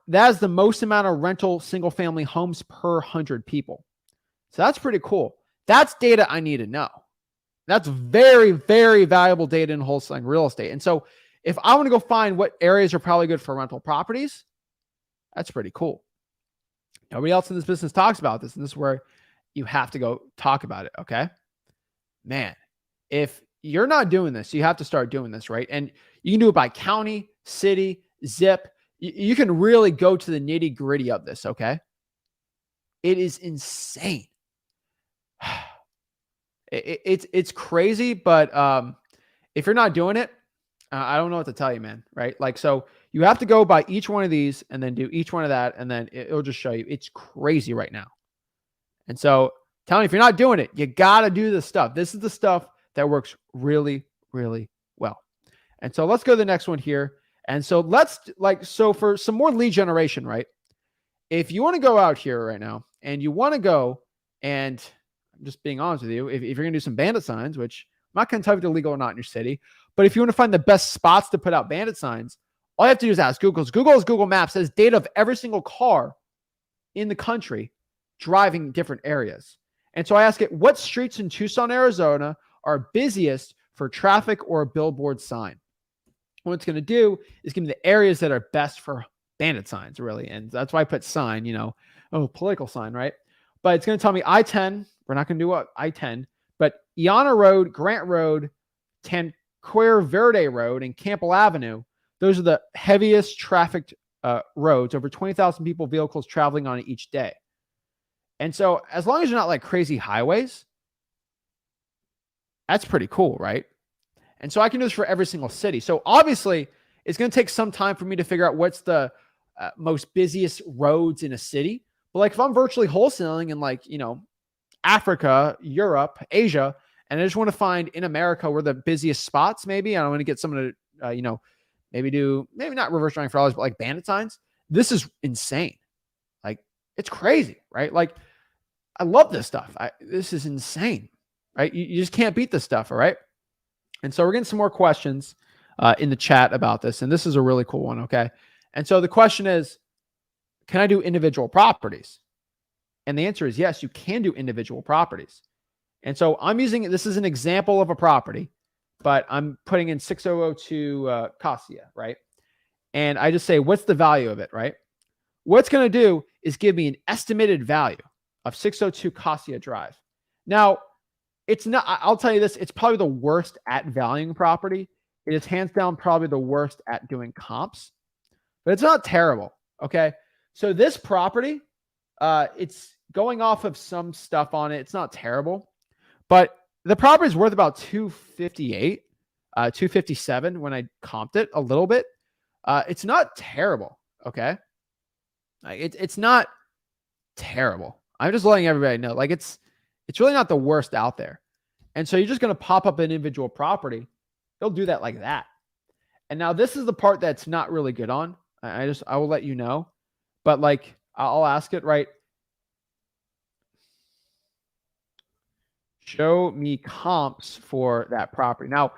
that's the most amount of rental single family homes per 100 people. So that's pretty cool. That's data I need to know. That's very, very valuable data in wholesaling real estate. And so if I want to go find what areas are probably good for rental properties, that's pretty cool. Nobody else in this business talks about this, and this is where you have to go talk about it, okay? Man, if you're not doing this, you have to start doing this, right? And you can do it by county, city, zip. You can really go to the nitty gritty of this, okay? It is insane. It's crazy, but if you're not doing it, I don't know what to tell you, man, right? Like, so you have to go by each one of these and then do each one of that, and then it'll just show you. It's crazy right now. And so tell me, if you're not doing it, you got to do this stuff. This is the stuff that works really, really well. And so let's go to the next one here. And so so for some more lead generation, right? If you want to go out here right now and you want to go, and I'm just being honest with you, if you're going to do some bandit signs, which I'm not going to tell you if they're legal or not in your city, but if you want to find the best spots to put out bandit signs, all you have to do is ask Google. Google Maps has data of every single car in the country driving different areas. And so I ask it, what streets in Tucson, Arizona are busiest for traffic or a billboard sign? What it's going to do is give me the areas that are best for bandit signs, really. And that's why I put sign, political sign, right? But it's going to tell me I-10. We're not going to do what I-10, but Iana Road, Grant Road, Tanquer Verde Road, and Campbell Avenue. Those are the heaviest trafficked roads, over 20,000 vehicles traveling on it each day. And so as long as you're not like crazy highways, that's pretty cool, right? And so I can do this for every single city. So obviously it's going to take some time for me to figure out what's the most busiest roads in a city. But like if I'm virtually wholesaling in like, Africa, Europe, Asia, and I just want to find in America where the busiest spots, maybe I don't want to get someone to, maybe not reverse driving for dollars, but like bandit signs. This is insane. Like it's crazy, right? Like I love this stuff. This is insane, right? You just can't beat this stuff, all right? And so we're getting some more questions in the chat about this, and this is a really cool one, okay? And so the question is, can I do individual properties? And the answer is yes, you can do individual properties. And so I'm using, this is an example of a property, but I'm putting in 6002 Cassia, right? And I just say, what's the value of it, right? What's going to do is give me an estimated value of 602 Cassia Drive. Now, it's not, I'll tell you this, it's probably the worst at valuing property. It is hands down probably the worst at doing comps, but it's not terrible, okay? So this property, it's going off of some stuff on it. It's not terrible, but the property is worth about 258, 257 when I comped it a little bit. It's not terrible, okay? It's not terrible. I'm just letting everybody know. Like it's really not the worst out there. And so you're just going to pop up an individual property. They'll do that like that. And now this is the part that's not really good on. I will let you know. But like I'll ask it, right? Show me comps for that property. Now,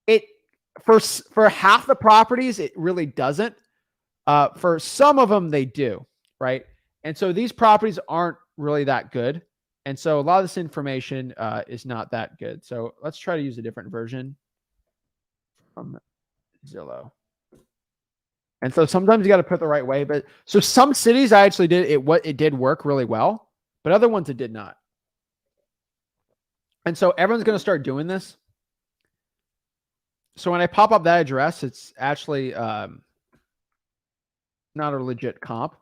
it for half the properties, it really doesn't. For some of them, they do, right? And so these properties aren't really that good. And so a lot of this information is not that good. So let's try to use a different version from Zillow. And so sometimes you got to put it the right way. But so some cities I actually did it. What it did work really well, but other ones it did not. And so everyone's going to start doing this. So when I pop up that address, it's actually not a legit comp.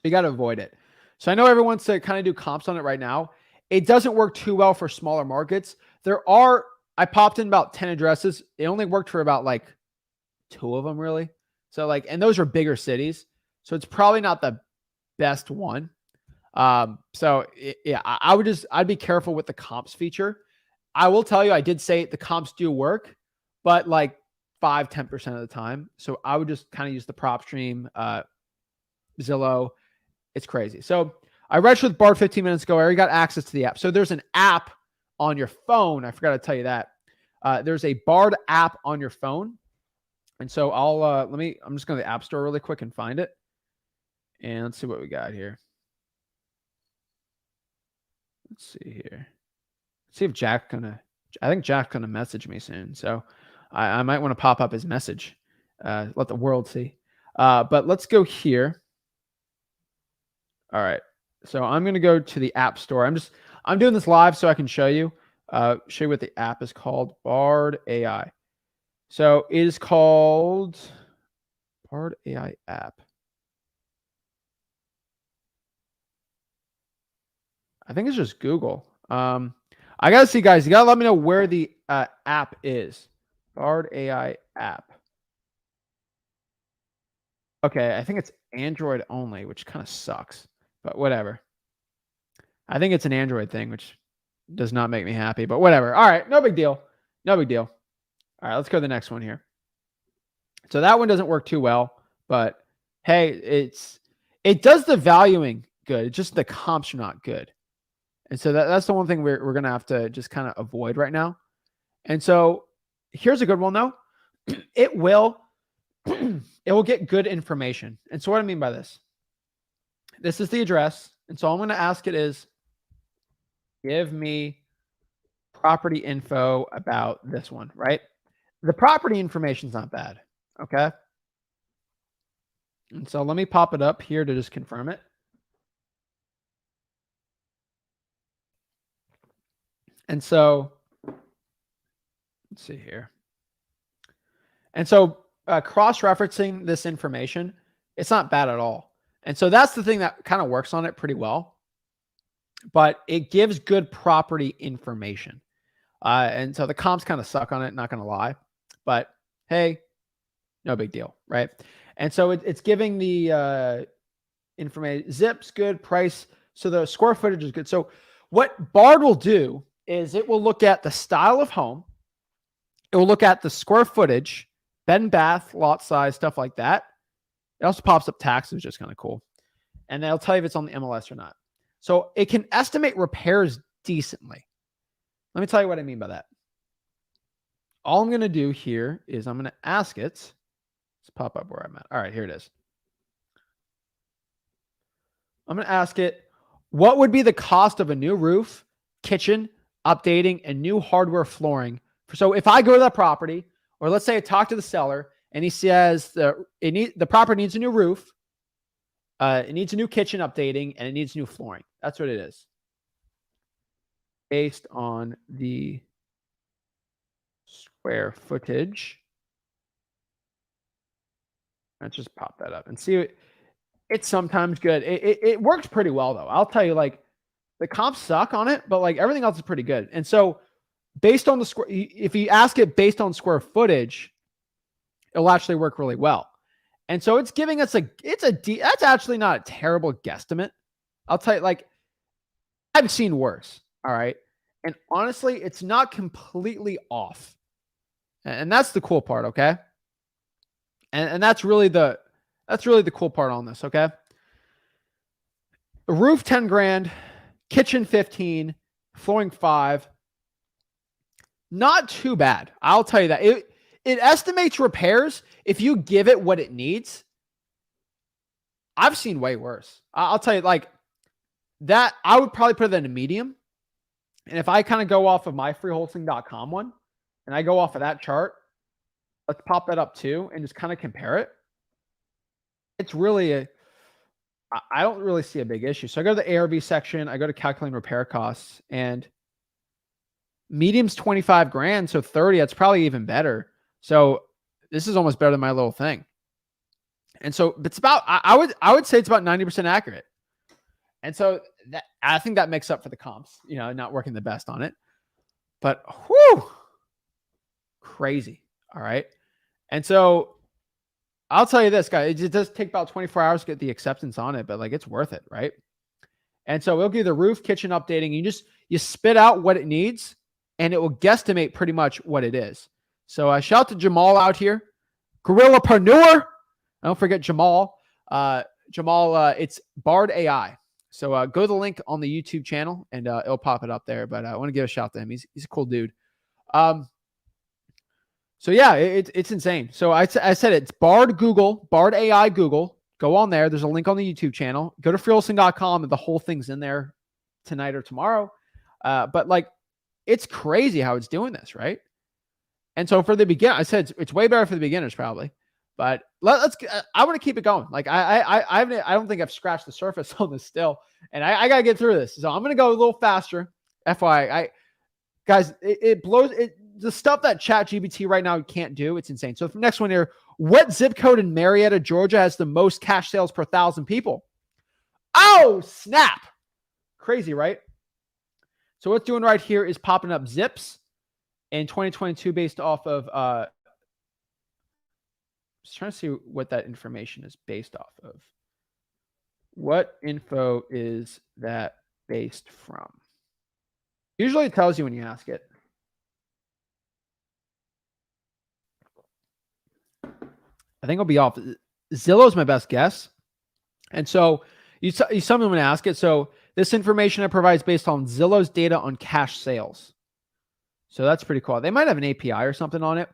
You got to avoid it. So I know everyone wants to kind of do comps on it right now. It doesn't work too well for smaller markets. I popped in about 10 addresses. It only worked for about like 2 of them really. So like, and those are bigger cities. So it's probably not the best one. Yeah, I'd be careful with the comps feature. I will tell you, I did say the comps do work, but like 5-10% of the time. So I would just kind of use the prop stream, Zillow. It's crazy. So I registered with Bard 15 minutes ago. I already got access to the app. So there's an app on your phone. I forgot to tell you that. There's a Bard app on your phone. And so I'm just going to the App Store really quick and find it. And let's see what we got here. Let's see here. Let's see if I think Jack's gonna message me soon. So I might want to pop up his message. Let the world see. But let's go here. All right. So I'm going to go to the App Store. I'm doing this live so I can show you what the app is called. Bard AI. So it is called Bard AI app. I think it's just Google. I got to see, guys. You got to let me know where the app is. Bard AI app. Okay, I think it's Android only, which kind of sucks, but whatever. I think it's an Android thing, which does not make me happy, but whatever. All right, no big deal. No big deal. All right, let's go to the next one here. So that one doesn't work too well, but hey, it does the valuing good. It's just the comps are not good. And so that's the one thing we're going to have to just kind of avoid right now. And so here's a good one though. It will get good information. And so what I mean by this is the address. And so I'm going to ask it is, give me property info about this one, right? The property information is not bad. Okay. And so let me pop it up here to just confirm it. And so let's see here. And so cross-referencing this information, it's not bad at all. And so that's the thing that kind of works on it pretty well. But it gives good property information. And so the comps kind of suck on it, not going to lie. But hey, no big deal, right? And so it's giving the information. Zip's good, price. So the square footage is good. So what Bard will do is it will look at the style of home. It will look at the square footage, bed and bath, lot size, stuff like that. It also pops up taxes, which is kind of cool. And they'll tell you if it's on the MLS or not. So it can estimate repairs decently. Let me tell you what I mean by that. All I'm going to do here is I'm going to ask it. Let's pop up where I'm at. All right, here it is. I'm going to ask it, what would be the cost of a new roof, kitchen, updating, and new hardware flooring? So if I go to that property, or let's say I talk to the seller and he says the property needs a new roof, it needs a new kitchen updating, and it needs new flooring. That's what it is. Based on the square footage. Let's just pop that up and see. It's sometimes good. It works pretty well though. I'll tell you, like the comps suck on it, but like everything else is pretty good. And so based on the square, if you ask it based on square footage, it'll actually work really well. And so it's giving us that's actually not a terrible guesstimate. I'll tell you, like I've seen worse. All right. And honestly, it's not completely off. And that's the cool part. Okay. And that's really the cool part on this. Okay. The roof, 10 grand, kitchen, 15, flooring 5. Not too bad. I'll tell you that. It estimates repairs if you give it what it needs. I've seen way worse. I'll tell you, like that, I would probably put it in a medium. And if I kind of go off of my freewholesaling.com one and I go off of that chart, let's pop that up too and just kind of compare it. it's really I don't really see a big issue. So I go to the ARV section, I go to calculating repair costs, and medium's 25 grand. So 30, that's probably even better. So this is almost better than my little thing. And so it's about, I would say it's about 90% accurate. And so that, I think that makes up for the comps, not working the best on it, but whew, crazy. All right. And so I'll tell you this, guys, it does take about 24 hours to get the acceptance on it, but like it's worth it. Right. And so it'll give the roof, kitchen updating. You spit out what it needs and it will guesstimate pretty much what it is. So shout out to Jamal out here, Gorillapreneur. Don't forget Jamal. It's Bard AI. So go to the link on the YouTube channel and it'll pop it up there. But I want to give a shout to him. He's a cool dude. So yeah, it's insane. So I said it's Bard AI Google. Go on there. There's a link on the YouTube channel. Go to freewholesaling.com and the whole thing's in there tonight or tomorrow. But like, it's crazy how it's doing this, right? And so for the beginner, I said it's way better for the beginners probably. But I want to keep it going. Like I don't think I've scratched the surface on this still, and I got to get through this. So I'm going to go a little faster. FYI, guys, it blows it. The stuff that ChatGPT right now can't do, it's insane. So the next one here, what zip code in Marietta, Georgia has the most cash sales per 1,000 people? Oh, snap. Crazy, right? So what's doing right here is popping up zips in 2022 based off of just trying to see what that information is based off of. What info is that based from? Usually it tells you when you ask it. I think it'll be off. Zillow is my best guess. And so you someone to ask it. So this information it provides based on Zillow's data on cash sales. So that's pretty cool. They might have an API or something on it.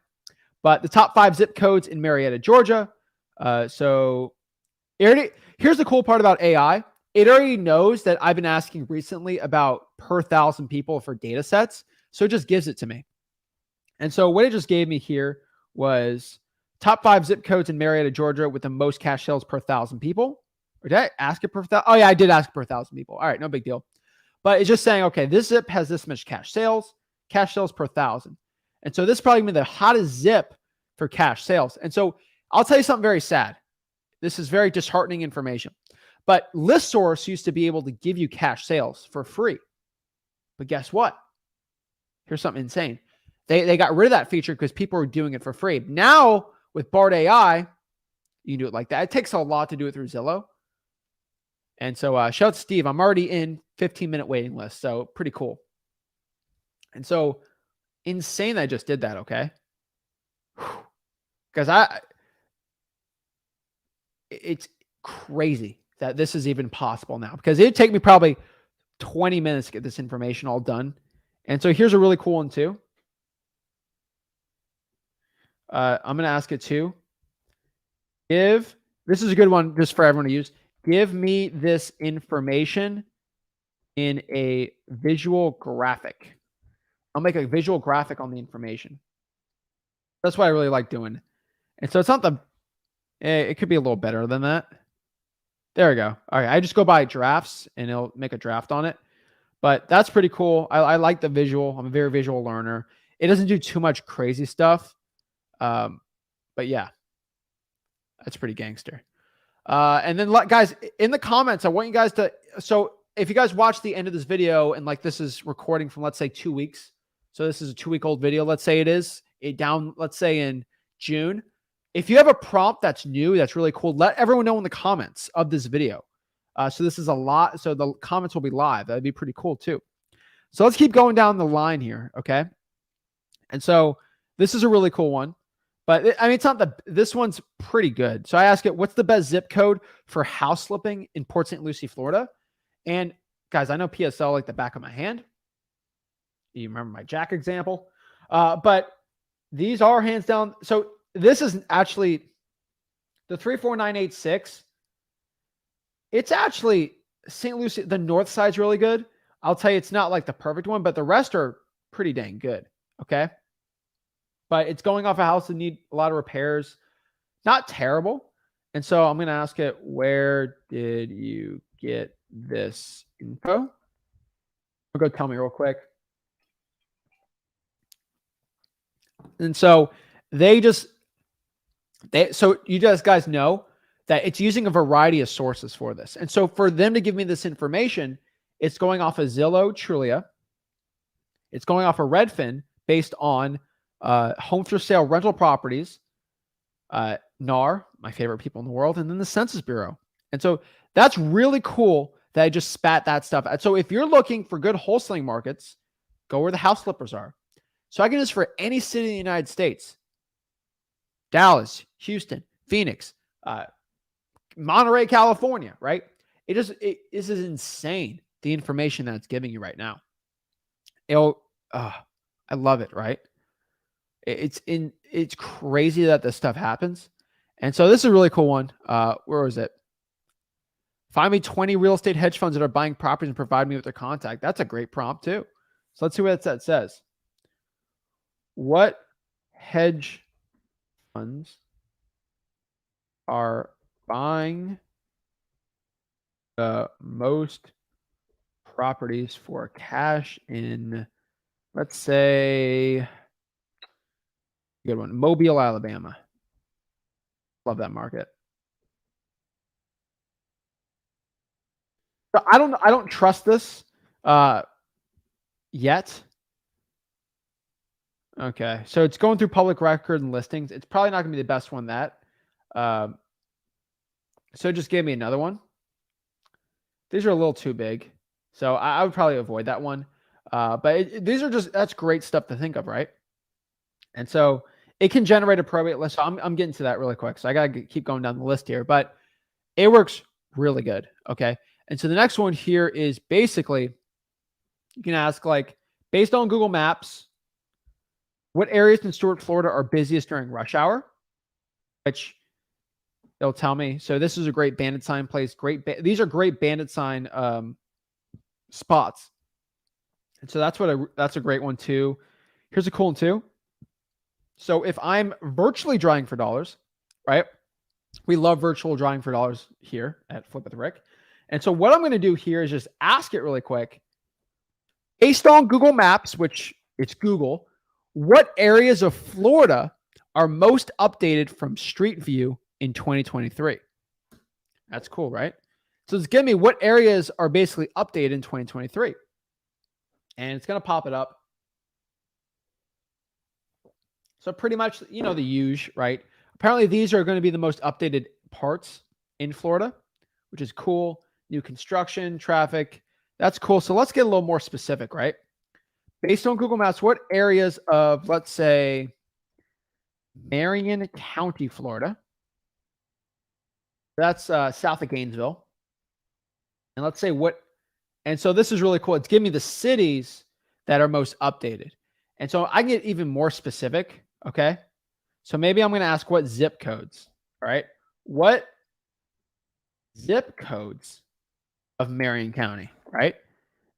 But the top 5 zip codes in Marietta, Georgia. So here's the cool part about AI. It already knows that I've been asking recently about per 1,000 people for data sets. So it just gives it to me. And so what it just gave me here was top 5 zip codes in Marietta, Georgia with the most cash sales per 1,000 people. Or did I ask it per 1,000? Oh, yeah, I did ask per 1,000 people. All right, no big deal. But it's just saying, okay, this zip has this much cash sales per 1,000. And so this is probably going to be the hottest zip for cash sales. And so I'll tell you something very sad. This is very disheartening information. But ListSource used to be able to give you cash sales for free. But guess what? Here's something insane. They got rid of that feature because people were doing it for free. Now, with Bard AI, you can do it like that. It takes a lot to do it through Zillow. And so shout out to Steve. I'm already in 15-minute waiting list. So pretty cool. And so insane that I just did that, okay? Because it's crazy that this is even possible now. Because it'd take me probably 20 minutes to get this information all done. And so here's a really cool one too. I'm going to ask it too. This is a good one just for everyone to use. Give me this information in a visual graphic. I'll make a visual graphic on the information. That's what I really like doing. And so it's not it could be a little better than that. There we go. All right. I just go by drafts and it'll make a draft on it. But that's pretty cool. I like the visual. I'm a very visual learner. It doesn't do too much crazy stuff. But yeah, that's pretty gangster. And then guys, in the comments, I want you guys to, so if you guys watch the end of this video and like this is recording from, let's say 2 weeks. So this is a 2-week-old video. Let's say let's say in June. If you have a prompt that's new, that's really cool, let everyone know in the comments of this video. So this is a lot. So the comments will be live. That'd be pretty cool too. So let's keep going down the line here. Okay. And so this is a really cool one, but I mean, it's not this one's pretty good. So I ask it, what's the best zip code for house flipping in Port St. Lucie, Florida? And guys, I know PSL like the back of my hand. You remember my Jack example, but these are hands down. So this is actually the 34986. It's actually St. Lucie. The north side's really good. I'll tell you, it's not like the perfect one, but the rest are pretty dang good. Okay. But it's going off a house that need a lot of repairs. Not terrible. And so I'm going to ask it, where did you get this info? Go tell me real quick. And so so you guys know that it's using a variety of sources for this. And so for them to give me this information, it's going off of Zillow, Trulia. It's going off of Redfin based on home for sale rental properties, NAR, my favorite people in the world, and then the Census Bureau. And so that's really cool that I just spat that stuff out. So if you're looking for good wholesaling markets, go where the house flippers are. So I can do this for any city in the United States. Dallas, Houston, Phoenix, Monterey, California, right? This is insane, the information that it's giving you right now. I love it, right? It's crazy that this stuff happens. And so this is a really cool one. Where was it? Find me 20 real estate hedge funds that are buying properties and provide me with their contact. That's a great prompt too. So let's see what that says. What hedge funds are buying the most properties for cash in, let's say, good one, Mobile, Alabama. Love that market. So I don't trust this yet. Okay, so it's going through public record and listings. It's probably not going to be the best one that. So it just gave me another one. These are a little too big, so I would probably avoid that one. But these are that's great stuff to think of, right? And so it can generate a probate list. So I'm getting to that really quick. So I got to keep going down the list here, but it works really good. Okay. And so the next one here is basically, you can ask, like, based on Google Maps, what areas in Stuart, Florida are busiest during rush hour? Which they'll tell me. So this is a great bandit sign place. These are great bandit sign spots. And so that's a great one too. Here's a cool one too. So if I'm virtually drawing for dollars, right? We love virtual drawing for dollars here at Flip with Rick. And so what I'm going to do here is just ask it really quick. Based on Google Maps, which it's Google, what areas of Florida are most updated from Street View in 2023? That's cool, right? So it's giving me what areas are basically updated in 2023. And it's going to pop it up. So pretty much, the usual, right? Apparently these are going to be the most updated parts in Florida, which is cool. New construction, traffic. That's cool. So let's get a little more specific, right? Based on Google Maps, what areas of, let's say, Marion County, Florida? That's south of Gainesville. And let's say and so this is really cool. It's giving me the cities that are most updated. And so I can get even more specific. Okay. So maybe I'm going to ask what zip codes, all right? What zip codes of Marion County, right?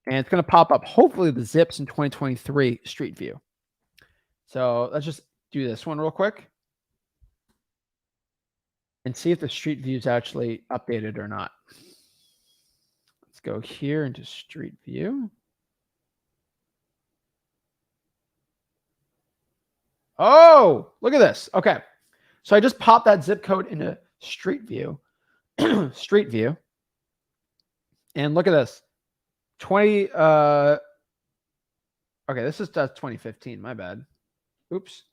And it's going to pop up, hopefully, the zips in 2023 Street View. So let's just do this one real quick and see if the Street View is actually updated or not. Let's go here into Street View. Oh, look at this. Okay. So I just popped that zip code into Street View. Street View. And look at this. 20 okay, this is 2015, my bad. Oops.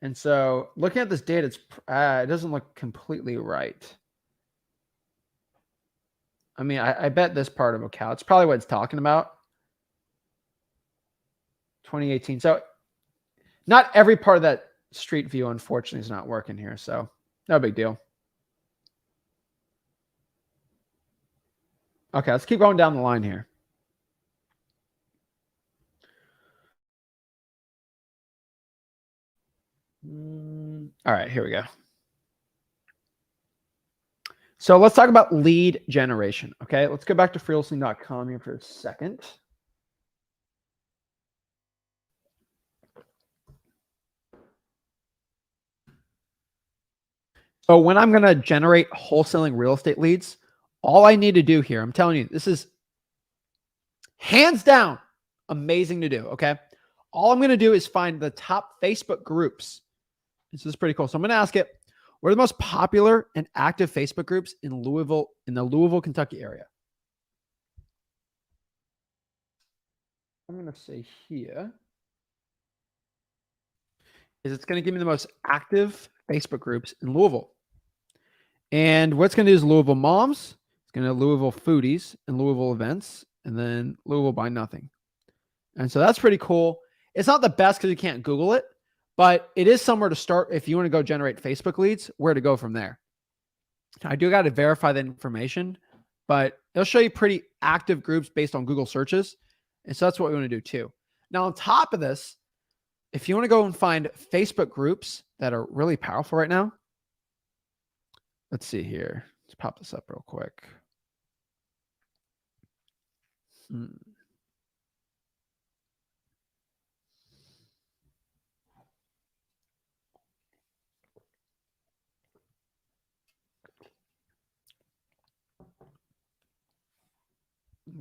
And so looking at this data, it doesn't look completely right. I mean, I bet this part of Ocala, it's probably what it's talking about. 2018. So not every part of that Street View, unfortunately, is not working here. So no big deal. Okay, let's keep going down the line here. All right, here we go. So let's talk about lead generation. Okay, let's go back to freewheelsing.com here for a second. So when I'm going to generate wholesaling real estate leads, all I need to do here, I'm telling you, this is hands down amazing to do. Okay. All I'm going to do is find the top Facebook groups. This is pretty cool. So I'm going to ask it, what are the most popular and active Facebook groups in Louisville, in the Louisville, Kentucky area? I'm going to say here is it's going to give me the most active Facebook groups in Louisville. And what's going to do is Louisville Moms, it's going to Louisville Foodies and Louisville Events, and then Louisville Buy Nothing. And so that's pretty cool. It's not the best because you can't Google it, but it is somewhere to start if you want to go generate Facebook leads, where to go from there. I do got to verify that information, but it'll show you pretty active groups based on Google searches. And so that's what we want to do too. Now, on top of this, if you want to go and find Facebook groups that are really powerful right now, let's see here. Let's pop this up real quick.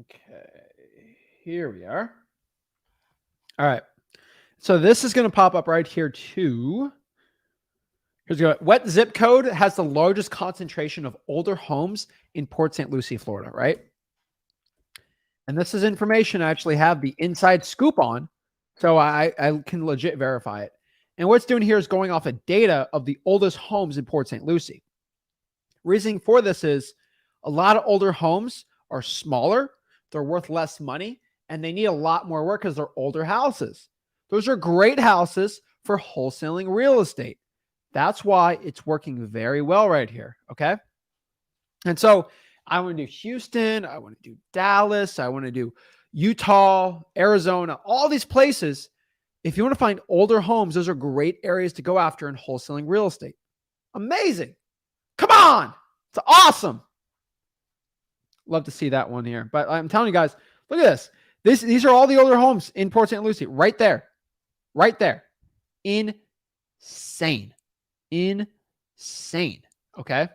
Okay, here we are. All right. So this is going to pop up right here too. Here's what zip code has the largest concentration of older homes in Port St. Lucie, Florida, right? And this is information I actually have the inside scoop on, so I can legit verify it. And what's doing here is going off of data of the oldest homes in Port St. Lucie. Reasoning for this is a lot of older homes are smaller, they're worth less money, and they need a lot more work because they're older houses. Those are great houses for wholesaling real estate. That's why it's working very well right here, okay? And so I want to do Houston, I want to do Dallas, I want to do Utah, Arizona, all these places. If you want to find older homes, those are great areas to go after in wholesaling real estate. Amazing. Come on. It's awesome. Love to see that one here. But I'm telling you guys, look at this. These are all the older homes in Port St. Lucie right there. Right there. Insane. Insane. Okay.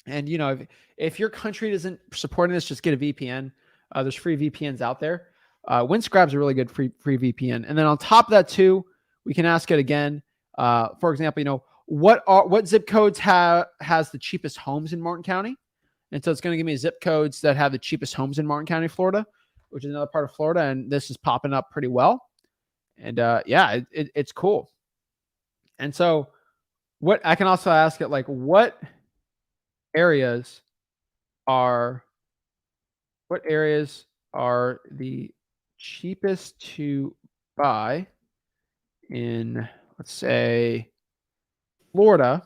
And you know, if your country isn't supporting this, just get a VPN. There's free VPNs out there. Windscribe's a really good free VPN. And then on top of that too, we can ask it again. For example, you know, what zip codes has the cheapest homes in Martin County? And so it's going to give me zip codes that have the cheapest homes in Martin County, Florida, which is another part of Florida. And this is popping up pretty well. And yeah, it's cool. And so what I can also ask it, like, what areas are the cheapest to buy in, let's say, Florida,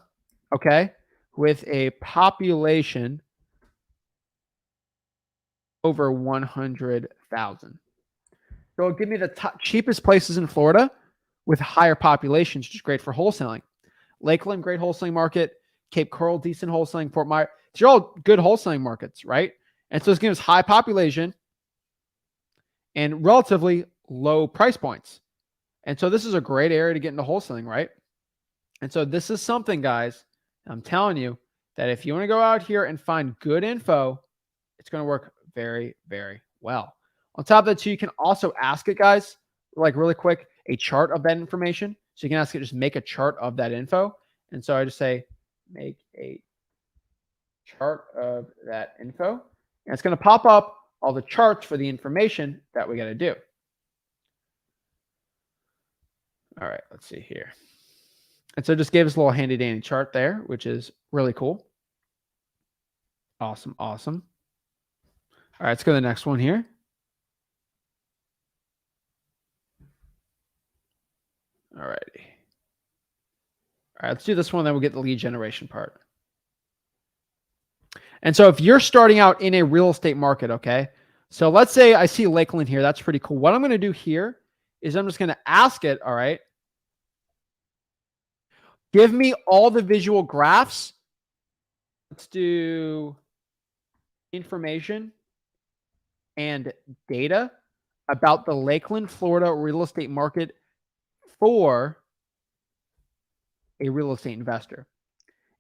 okay, with a population over 100,000. So it'll give me the cheapest places in Florida with higher populations, which is great for wholesaling. Lakeland, great wholesaling market. Cape Coral, decent wholesaling. Fort Myers, these are all good wholesaling markets, right? And so it's giving us high population and relatively low price points. And so this is a great area to get into wholesaling, right? And so this is something, guys, I'm telling you that if you want to go out here and find good info, it's going to work very, very well. On top of that, too, you can also ask it, guys, like really quick, a chart of that information. So you can ask it, just make a chart of that info. And so I just say, make a chart of that info. And it's going to pop up all the charts for the information that we got to do. All right, let's see here. And so it just gave us a little handy dandy chart there, which is really cool. Awesome, awesome. All right, let's go to the next one here. All righty. All right, let's do this one, then we'll get the lead generation part. And so if you're starting out in a real estate market, okay, so let's say I see Lakeland here. That's pretty cool. What I'm going to do here is I'm just going to ask it, all right, give me all the visual graphs. Let's do information and data about the Lakeland, Florida real estate market for a real estate investor.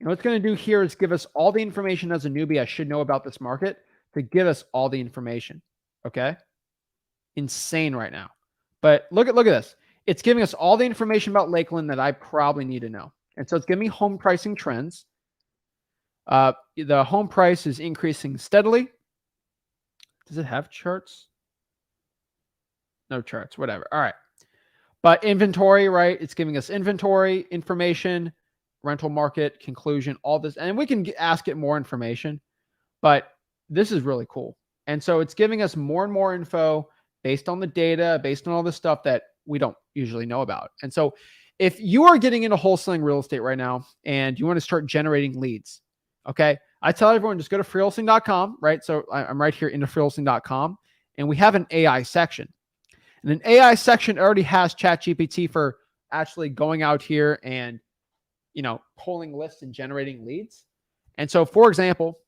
And what's going to do here is give us all the information as a newbie I should know about this market to give us all the information. Okay. Insane right now. But look at this. It's giving us all the information about Lakeland that I probably need to know. And so it's giving me home pricing trends. The home price is increasing steadily. Does it have charts? No charts, whatever. All right. But inventory, right? It's giving us inventory, information, rental market, conclusion, all this. And we can ask it more information, but this is really cool. And so it's giving us more and more info based on the data, based on all the stuff that we don't usually know about. And so if you are getting into wholesaling real estate right now and you want to start generating leads, okay, I tell everyone just go to freewholesaling.com, right? So I'm right here into freewholesaling.com, and we have an AI section. And an AI section already has ChatGPT for actually going out here and, pulling lists and generating leads. And so, for example,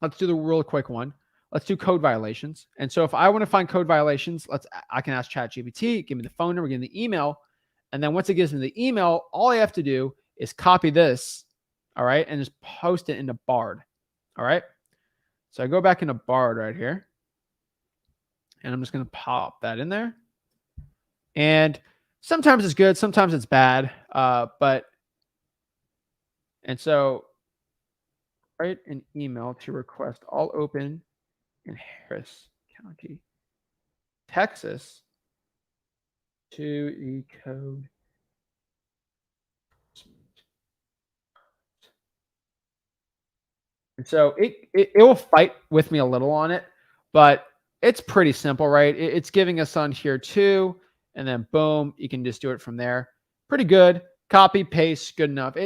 let's do the real quick one. Let's do code violations. And so if I want to find code violations, I can ask ChatGPT, give me the phone number, give me the email. And then once it gives me the email, all I have to do is copy this, all right, and just post it into Bard, all right? So I go back into Bard right here, and I'm just going to pop that in there. And sometimes it's good, sometimes it's bad, and so write an email to request all open in Harris County, Texas, to the code. And so it will fight with me a little on it, but it's pretty simple, right? It's giving us on here too, and then boom, you can just do it from there. Pretty good. Copy, paste, good enough.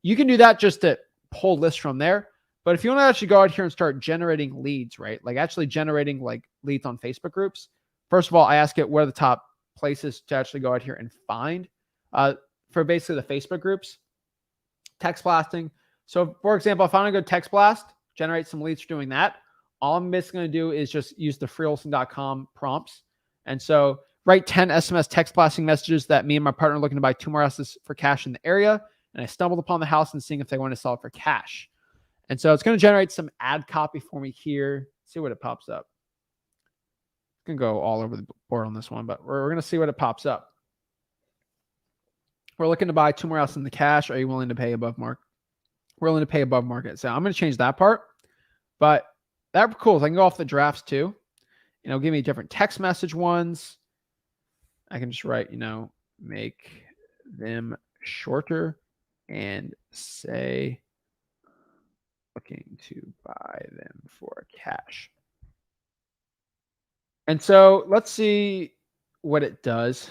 You can do that just to pull lists from there. But if you want to actually go out here and start generating leads, right? Like actually generating like leads on Facebook groups. First of all, I ask it what are the top places to actually go out here and find for basically the Facebook groups. Text blasting. So for example, if I want to go text blast, generate some leads for doing that, all I'm basically going to do is just use the freewholesaling.com prompts. And so write 10 SMS text blasting messages that me and my partner are looking to buy 2 more houses for cash in the area. And I stumbled upon the house and seeing if they want to sell it for cash. And so it's going to generate some ad copy for me here. See what it pops up. It's going to go all over the board on this one, but we're going to see what it pops up. We're looking to buy 2 more houses in the cash. Are you willing to pay above market? We're willing to pay above market. So I'm going to change that part. But that's cool. So I can go off the drafts too. Give me different text message ones. I can just write, make them shorter and say looking to buy them for cash. And so let's see what it does.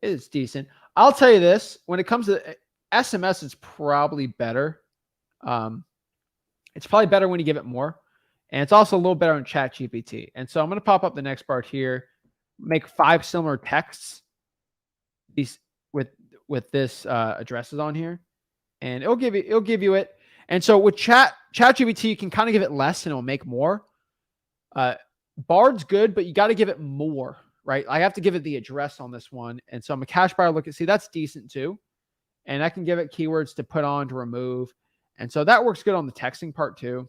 It's decent. I'll tell you this, when it comes to SMS, it's probably better. It's probably better when you give it more. And it's also a little better on ChatGPT. And so I'm going to pop up the next part here, make 5 similar texts with this addresses on here. And it'll give you it. And so with ChatGPT, you can kind of give it less and it'll make more. Bard's good, but you got to give it more, right? I have to give it the address on this one. And so I'm a cash buyer. See, that's decent too. And I can give it keywords to put on, to remove. And so that works good on the texting part too.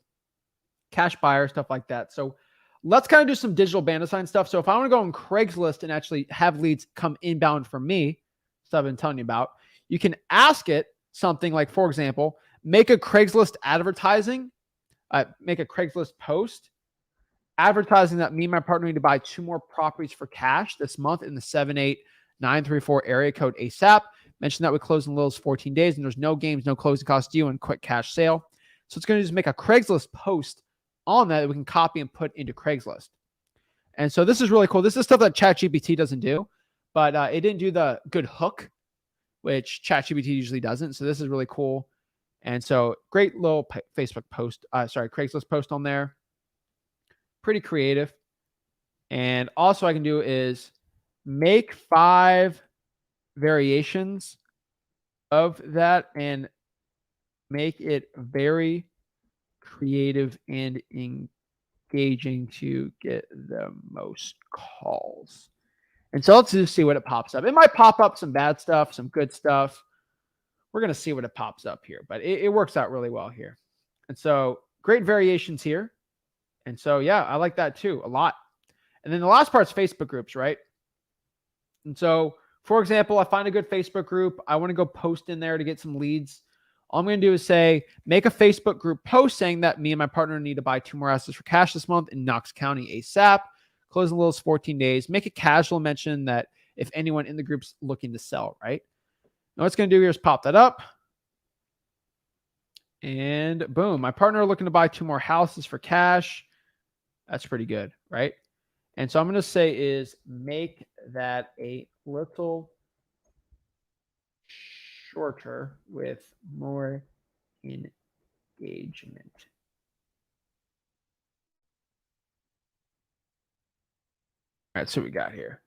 Cash buyer, stuff like that. So let's kind of do some digital band design stuff. So if I want to go on Craigslist and actually have leads come inbound from me, stuff I've been telling you about, you can ask it something like, for example, make a Craigslist post advertising that me and my partner need to buy 2 more properties for cash this month in the 78934 area code ASAP. Mention that we close in Lil's 14 days and there's no games, no closing costs due, and quick cash sale. So it's going to just make a Craigslist post on that we can copy and put into Craigslist. And so this is really cool. This is stuff that ChatGPT doesn't do, but it didn't do the good hook, which ChatGPT usually doesn't. So this is really cool. And so great little Craigslist post on there. Pretty creative. And also I can do is make 5 variations of that and make it very creative and engaging to get the most calls. And so let's just see what it pops up. It might pop up some bad stuff, some good stuff. We're going to see what it pops up here, but it works out really well here. And so great variations here. And so, yeah, I like that too a lot. And then the last part is Facebook groups, right? And so, for example, I find a good Facebook group. I want to go post in there to get some leads. All I'm going to do is say, make a Facebook group post saying that me and my partner need to buy 2 more houses for cash this month in Knox County ASAP. Closing Little is 14 days. Make a casual mention that if anyone in the group's looking to sell, right? Now, what's going to do here is pop that up. And boom, my partner looking to buy 2 more houses for cash. That's pretty good, right? And so I'm going to say is make that a little shorter with more engagement. All right, so we got here.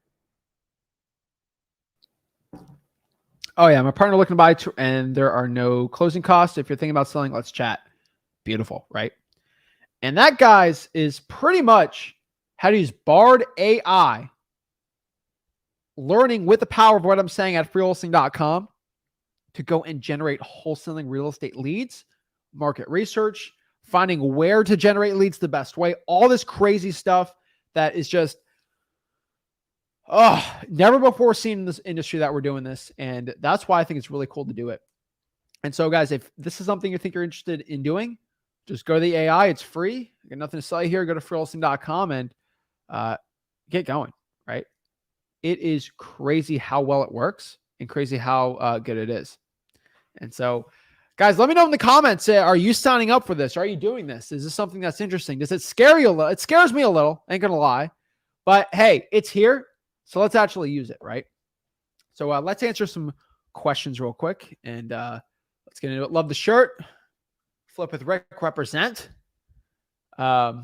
Oh yeah, my partner looking to buy, and there are no closing costs. If you're thinking about selling, let's chat. Beautiful, right? And that, guys, is pretty much how to use Bard AI, learning with the power of what I'm saying at freewholesaling.com to go and generate wholesaling real estate leads, market research, finding where to generate leads the best way, all this crazy stuff that is just, never before seen in this industry that we're doing this. And that's why I think it's really cool to do it. And so, guys, if this is something you think you're interested in doing, just go to the AI. It's free. I got nothing to sell you here. Go to freewholesaling.com and get going, right? It is crazy how well it works and crazy how good it is. And so, guys, let me know in the comments. Are you signing up for this? Are you doing this? Is this something that's interesting? Does it scare you a little? It scares me a little. Ain't going to lie. But hey, it's here. So let's actually use it, right? So let's answer some questions real quick. And let's get into it. Love the shirt. Flip with Rick, represent. All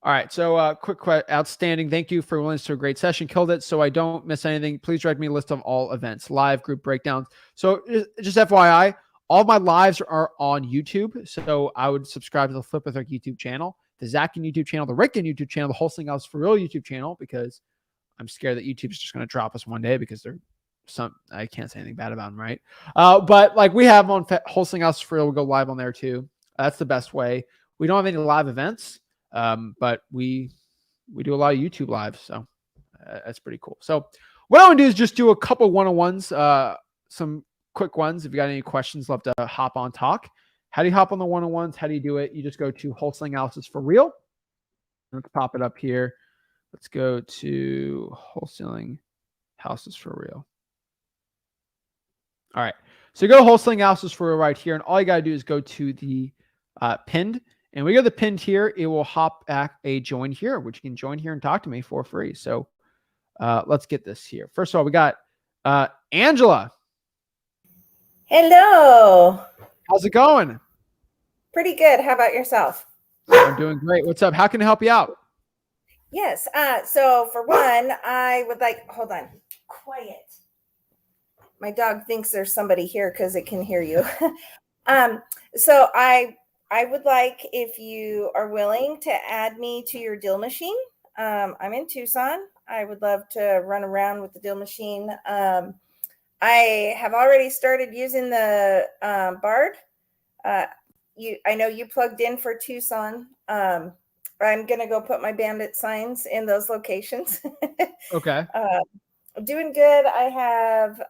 right. So outstanding. Thank you for willingness to a great session. Killed it. So I don't miss anything. Please direct me a list of all events, live group breakdowns. So just FYI, all of my lives are on YouTube. So I would subscribe to the Flip with Rick YouTube channel, the Zach and YouTube channel, the Rick and YouTube channel, the Wholesale House for Real YouTube channel, because I'm scared that YouTube's just going to drop us one day because they're I can't say anything bad about them, right? But like we have on Wholesale House for Real, we'll go live on there too. That's the best way. We don't have any live events. But we do a lot of YouTube live, so that's pretty cool. So what I want to do is just do a couple one-on-ones, some quick ones. If you got any questions, love to hop on talk. How do you hop on the one-on-ones? How do you do it? You just go to Wholesaling Houses for Real. Let's pop it up here. Let's go to Wholesaling Houses for Real. All right. So you go to Wholesaling Houses for Real right here, and all you got to do is go to the pinned. And we got the pinned here. It will hop back a join here, which you can join here and talk to me for free. So let's get this here. First of all, we got Angela. Hello. How's it going? Pretty good. How about yourself? I'm doing great. What's up? How can I help you out? Yes. So for one, I would like, hold on, quiet. My dog thinks there's somebody here because it can hear you. So I would like, if you are willing, to add me to your deal machine. I'm in Tucson. I would love to run around with the deal machine. I have already started using the Bard. I know you plugged in for Tucson. I'm going to go put my bandit signs in those locations. Okay. Doing good. I have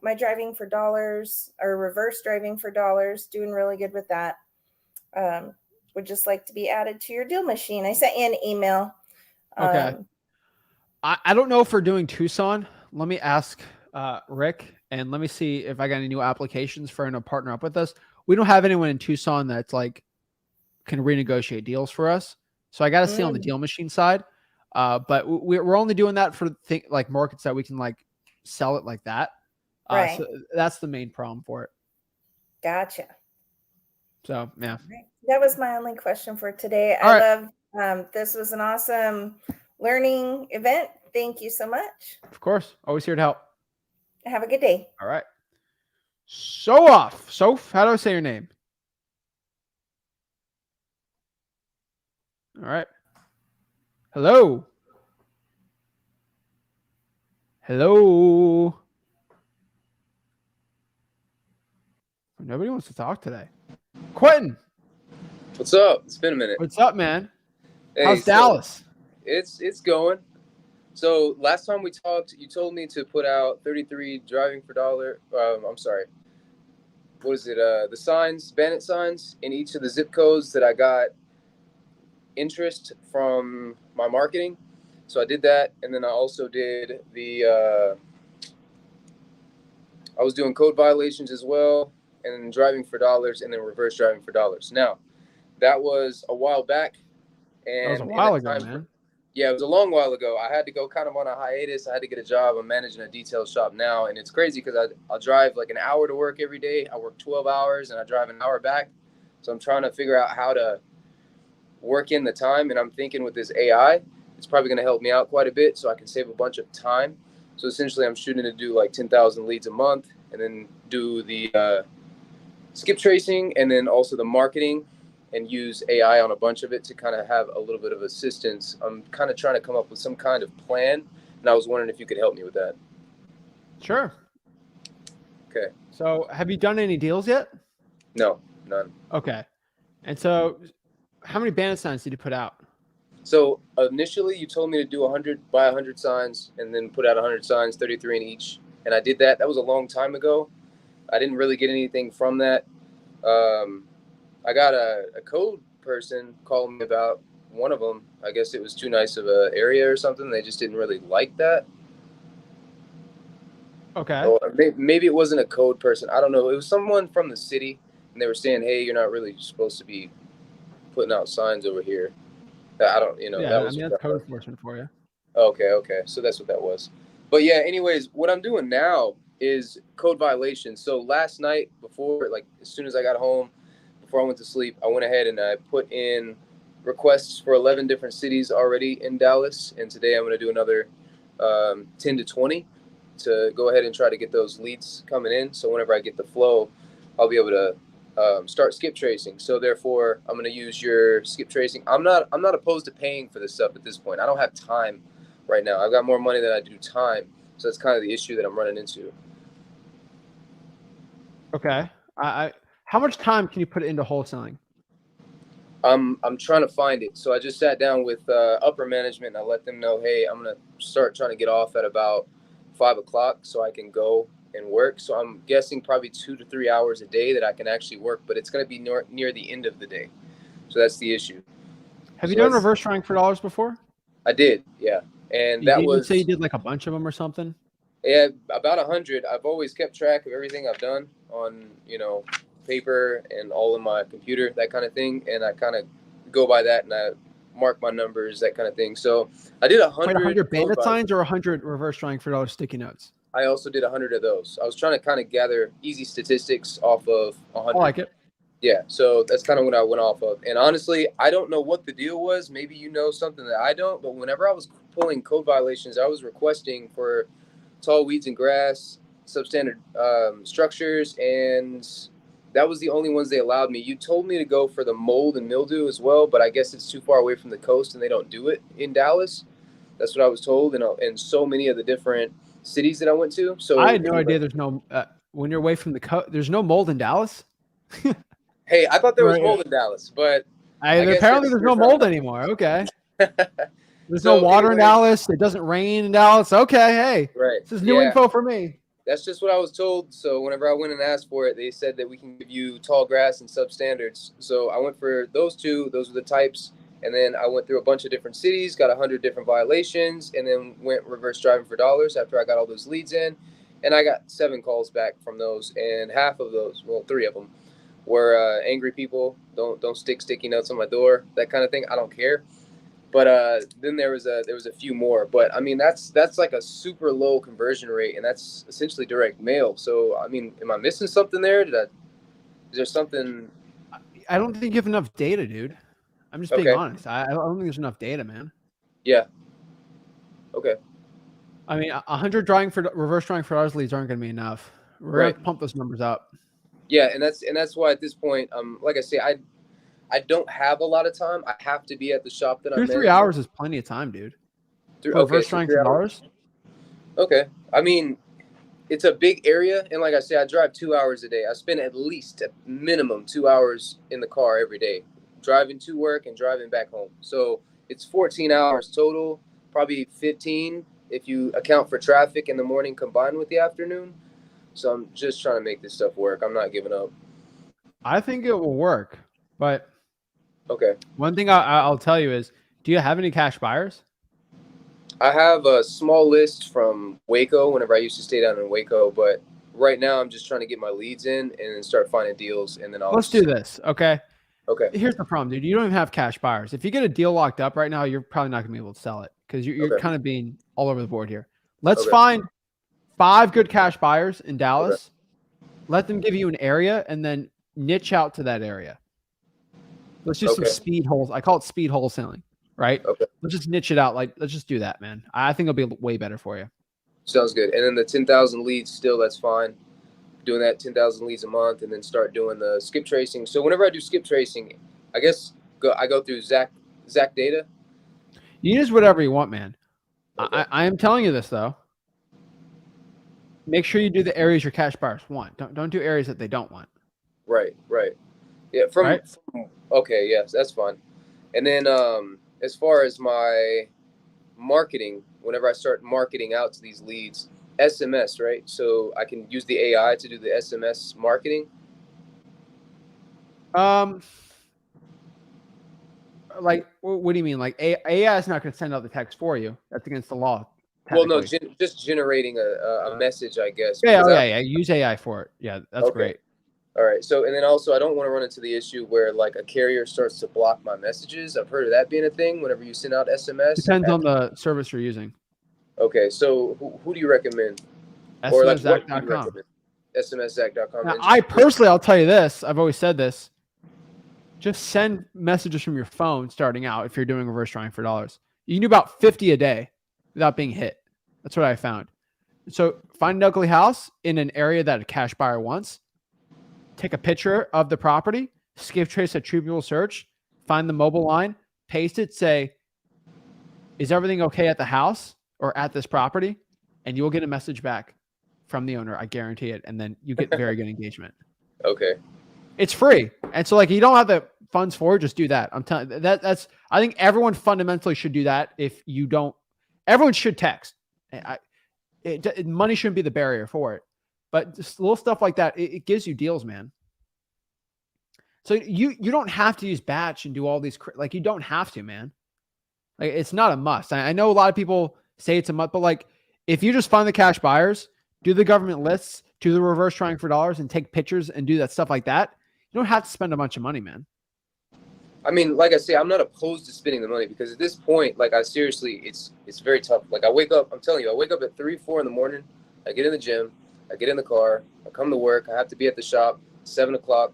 my driving for dollars, or reverse driving for dollars. Doing really good with that. Would just like to be added to your deal machine. I sent you an email. Okay. I don't know if we're doing Tucson. Let me ask Rick, and let me see if I got any new applications for him to partner up with us. We don't have anyone in Tucson that's like can renegotiate deals for us. So I got to see on the deal machine side. But we're only doing that for like markets that we can like sell it like that. Right. So that's the main problem for it. Gotcha. So yeah, that was my only question for today. All I love this was an awesome learning event. Thank you so much. Of course, always here to help. Have a good day. All right. Soph, how do I say your name? All right. Hello. Nobody wants to talk today. Quentin, What's up? It's been a minute. what's up, man? Hey, How's so Dallas? it's going. So last time we talked, you told me to put out 33 driving for dollar. I'm sorry. What is it? The signs, bandit signs in each of the zip codes that I got interest from my marketing. So I did that, and then I also did the. I was doing code violations as well, and then driving for dollars, and then reverse driving for dollars. Now, that was a while back, and That was a in while that ago, time man. Yeah, it was a long while ago. I had to go kind of on a hiatus. I had to get a job. I'm managing a detail shop now, and it's crazy because I'll drive like an hour to work every day. I work 12 hours, and I drive an hour back. So I'm trying to figure out how to work in the time, and I'm thinking with this AI, it's probably going to help me out quite a bit so I can save a bunch of time. So essentially, I'm shooting to do like 10,000 leads a month and then do the skip tracing and then also the marketing and use AI on a bunch of it to kind of have a little bit of assistance. I'm kind of trying to come up with some kind of plan, and I was wondering if you could help me with that. Sure. Okay. So have you done any deals yet? No, none. Okay. And so how many bandit signs did you put out? So initially you told me to do 100, buy 100 signs and then put out 100 signs, 33 in each. And I did that. That was a long time ago. I didn't really get anything from that. I got a code person call me about one of them. I guess it was too nice of an area or something. They just didn't really like that. Okay. Or maybe it wasn't a code person. I don't know. It was someone from the city, and they were saying, "Hey, you're not really supposed to be putting out signs over here." I don't, Yeah, that was. I mean, that's code enforcement for you. Okay. So that's what that was. But yeah, anyways, what I'm doing now is code violations. So last night, before, like, as soon as I got home, before I went to sleep, I went ahead and I put in requests for 11 different cities already in Dallas. And today I'm going to do another 10 to 20 to go ahead and try to get those leads coming in. So whenever I get the flow, I'll be able to start skip tracing. So therefore, I'm going to use your skip tracing. I'm not opposed to paying for this stuff at this point. I don't have time right now. I've got more money than I do time. So that's kind of the issue that I'm running into. Okay. How much time can you put into wholesaling? I'm trying to find it. So I just sat down with upper management and I let them know, hey, I'm going to start trying to get off at about 5 o'clock so I can go and work. So I'm guessing probably 2 to 3 hours a day that I can actually work, but it's going to be near the end of the day. So that's the issue. Have you done reverse trying for dollars before? I did, yeah. And that was. Say you did like a bunch of them or something? Yeah, about 100. I've always kept track of everything I've done on, paper and all in my computer, that kind of thing. And I kind of go by that and I mark my numbers, that kind of thing. So I did 100. 100 bandit signs or 100 reverse trying for dollars sticky notes? I also did 100 of those. I was trying to kind of gather easy statistics off of 100. I like it. Yeah, so that's kind of what I went off of. And honestly, I don't know what the deal was. Maybe you know something that I don't. But whenever I was pulling code violations, I was requesting for tall weeds and grass, substandard structures, and that was the only ones they allowed me. You told me to go for the mold and mildew as well, but I guess it's too far away from the coast and they don't do it in Dallas. That's what I was told, and so many of the different cities that I went to. So I had no idea there's no when you're away from the coast, there's no mold in Dallas. Hey, I thought there was mold in Dallas, but apparently there's no mold anymore. Okay. There's no water in Dallas. It doesn't rain in Dallas. Okay, hey. Right. This is new info for me. That's just what I was told. So whenever I went and asked for it, they said that we can give you tall grass and substandards. So I went for those two. Those were the types. And then I went through a bunch of different cities, got 100 different violations, and then went reverse driving for dollars after I got all those leads in. And I got 7 calls back from those. And half of those, well, 3 of them, were angry people. Don't stick sticky notes on my door, that kind of thing. I don't care. But then there was a few more. But I mean, that's like a super low conversion rate, and that's essentially direct mail. So I mean, am I missing something there? Is there something? I don't think you have enough data, dude. I'm just being honest. I don't think there's enough data, man. Yeah. Okay. I mean, 100 reverse drawing for dollars leads aren't going to be enough. We're going to pump those numbers up. Yeah, and that's why at this point, like I say, I don't have a lot of time. I have to be at the shop that I'm in. 3 hours is plenty of time, dude. Reverse drawing for dollars. Okay. I mean, it's a big area, and like I say, I drive 2 hours a day. I spend at least a minimum 2 hours in the car every day, driving to work and driving back home. So it's 14 hours total, probably 15 if you account for traffic in the morning combined with the afternoon. So I'm just trying to make this stuff work. I'm not giving up. I think it will work, but Okay. one thing I'll tell you is, do you have any cash buyers? I have a small list from Waco whenever I used to stay down in Waco, but right now I'm just trying to get my leads in and then start finding deals, and then I'll Let's do this, okay? Okay. Here's the problem, dude. You don't even have cash buyers. If you get a deal locked up right now, you're probably not gonna be able to sell it because you're Okay. kind of being all over the board here. Let's Okay. find 5 good cash buyers in Dallas. Okay. Let them give you an area and then niche out to that area. Let's do some Okay. speed holes. I call it speed wholesaling, right? Okay. Let's just niche it out. Like, let's just do that, man. I think it'll be way better for you. Sounds good. And then the 10,000 leads still, that's fine. Doing that 10,000 leads a month and then start doing the skip tracing. So whenever I do skip tracing, I guess I go through Zach data. You use whatever you want, man. Okay. I am telling you this though. Make sure you do the areas your cash buyers want. Don't do areas that they don't want. Right. Yeah. From okay. Yes, that's fine. And then as far as my marketing, whenever I start marketing out to these leads, SMS, right? So I can use the AI to do the SMS marketing. Like, what do you mean? Like, AI is not going to send out the text for you. That's against the law. Well, no, just generating a message, I guess. Yeah. Use AI for it. Yeah, that's great. All right. So, and then also, I don't want to run into the issue where like a carrier starts to block my messages. I've heard of that being a thing whenever you send out SMS. Depends on the service you're using. Okay. So who do you recommend? Or like SMSZach.com. SMSZach.com. Now, I personally, I'll tell you this. I've always said this. Just send messages from your phone starting out if you're doing reverse drawing for dollars. You can do about 50 a day without being hit. That's what I found. So find an ugly house in an area that a cash buyer wants. Take a picture of the property, skip trace a trivial search, find the mobile line, paste it, say, is everything okay at the house or at this property? And you will get a message back from the owner. I guarantee it. And then you get very good engagement. Okay. It's free. And so like, you don't have the funds for it, just do that. I'm telling you that's, I think everyone fundamentally should do that. If you don't, everyone should text. Money shouldn't be the barrier for it, but just little stuff like that, it gives you deals, man. So you don't have to use batch and do all these, like, you don't have to, man. Like, it's not a must. I know a lot of people say it's a must, but like, if you just find the cash buyers, do the government lists, do the reverse trying for dollars and take pictures and do that stuff like that, you don't have to spend a bunch of money, man. I mean, like I say, I'm not opposed to spending the money because at this point, like I seriously, it's very tough. Like I wake up, I'm telling you, I wake up at 3, 4 in the morning. I get in the gym, I get in the car, I come to work. I have to be at the shop 7 o'clock,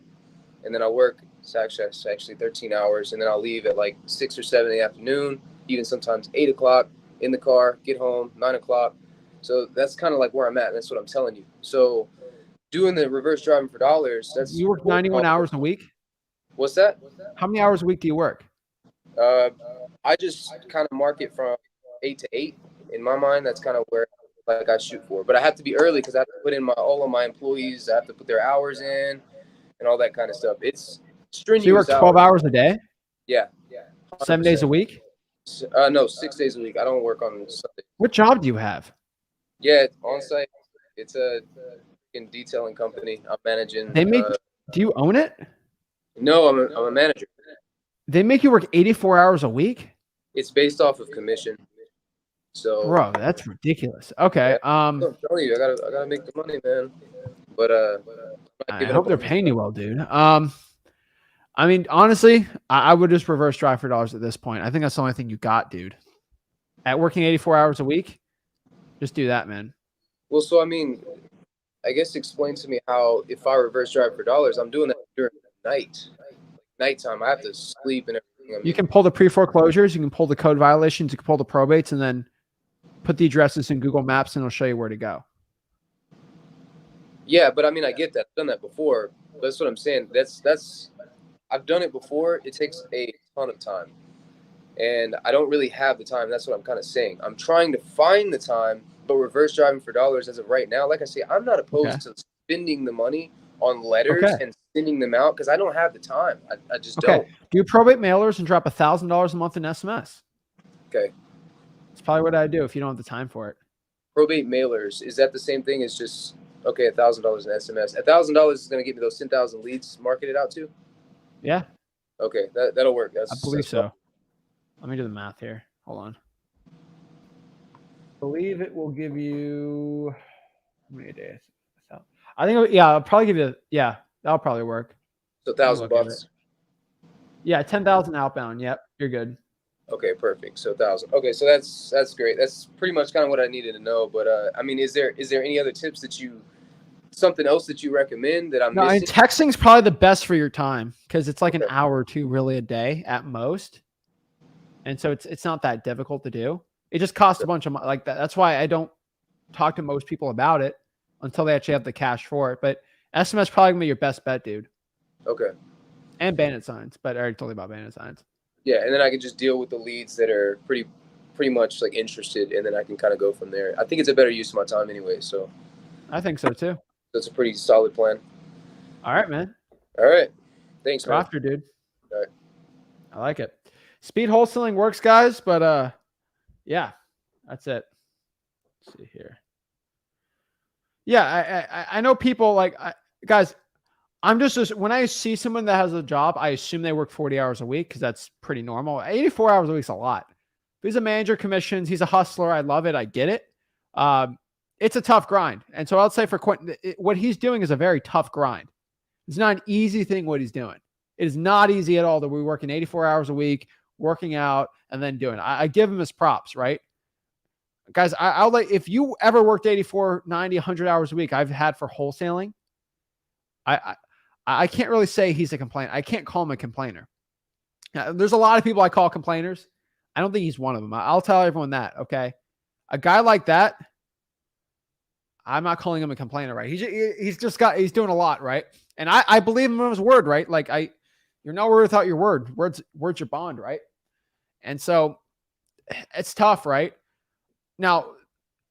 and then I work. It's actually 13 hours, and then I'll leave at like 6 or 7 in the afternoon, even sometimes 8 o'clock in the car, get home 9 o'clock. So that's kind of like where I'm at. And that's what I'm telling you. So doing the reverse driving for dollars, that's you work 91 hours a week. What's that? How many hours a week do you work? I just kind of market from 8 to 8. In my mind, that's kind of where like I shoot for. But I have to be early because I have to put in all of my employees. I have to put their hours in and all that kind of stuff. It's strenuous. So you work 12 hours a day? Yeah. 7 days a week? No, 6 days a week. I don't work on Sunday. What job do you have? Yeah, it's on site. It's a detailing company. I'm managing. They make. Do you own it? No, I'm a manager. They make you work 84 hours a week? It's based off of commission. So, bro, that's ridiculous. Okay. I'm telling you, I gotta make the money, man. But I hope they're paying you well, dude. I mean, honestly, I would just reverse drive for dollars at this point. I think that's the only thing you got, dude. At working 84 hours a week, just do that, man. Well, so I mean, I guess explain to me how if I reverse drive for dollars, I'm doing that during the nighttime. I have to sleep and everything. I mean, you can pull the pre-foreclosures, you can pull the code violations, you can pull the probates, and then put the addresses in Google Maps, and it'll show you where to go. Yeah, but I mean, I get that. I've done that before. That's what I'm saying. That's I've done it before. It takes a ton of time, and I don't really have the time. That's what I'm kind of saying. I'm trying to find the time But reverse driving for dollars as of right now, like I say, I'm not Okay. opposed to spending the money on letters Okay. and sending them out because I don't have the time. I just Okay. don't. Do probate mailers and drop $1,000 a month in SMS. Okay. It's probably what I do if you don't have the time for it. Probate mailers, is that the same thing as just, okay, $1,000 in SMS? $1,000 is going to get me those 10,000 leads marketed out to? Yeah, Okay, that'll work. I believe so. Let me do the math here. Hold on. I believe it will give you how many days? I think, yeah, I'll probably give you, yeah, that'll probably work. So $1,000. Yeah, 10,000 outbound. Yep, you're good. Okay, perfect. So 1,000. Okay, so that's great. That's pretty much kind of what I needed to know. But I mean, is there any other tips that something else that you recommend that I'm missing? Texting's probably the best for your time because it's like an hour or two really a day at most, and so it's not that difficult to do. It just costs a bunch of money like that. That's why I don't talk to most people about it until they actually have the cash for it. But SMS probably gonna be your best bet, dude. Okay. And bandit signs, but I already told you about bandit signs. Yeah, and then I can just deal with the leads that are pretty much like interested, and then I can kind of go from there. I think it's a better use of my time anyway. So I think so too. That's a pretty solid plan. All right, man. All right. Thanks, Go man. after, dude. All right. I like it. Speed wholesaling works, guys, but yeah, that's it. Let's see here. Yeah, I know people like guys. I'm just when I see someone that has a job, I assume they work 40 hours a week because that's pretty normal. 84 hours a week is a lot. If he's a manager, commissions, he's a hustler. I love it. I get it. It's a tough grind, and so I'll say for Quentin, what he's doing is a very tough grind. It's not an easy thing what he's doing. It is not easy at all that we're working 84 hours a week, working out, and then doing it. I give him his props, right? Guys, I'll let, if you ever worked 84, 90, 100 hours a week I've had for wholesaling, I can't really say he's a complainer. I can't call him a complainer. Now, there's a lot of people I call complainers. I don't think he's one of them. I'll tell everyone that, okay? A guy like that, I'm not calling him a complainer, right? He's doing a lot, right? And I believe him on his word, right? Like you're nowhere without your word. Words your bond, right? And so it's tough, right? Now,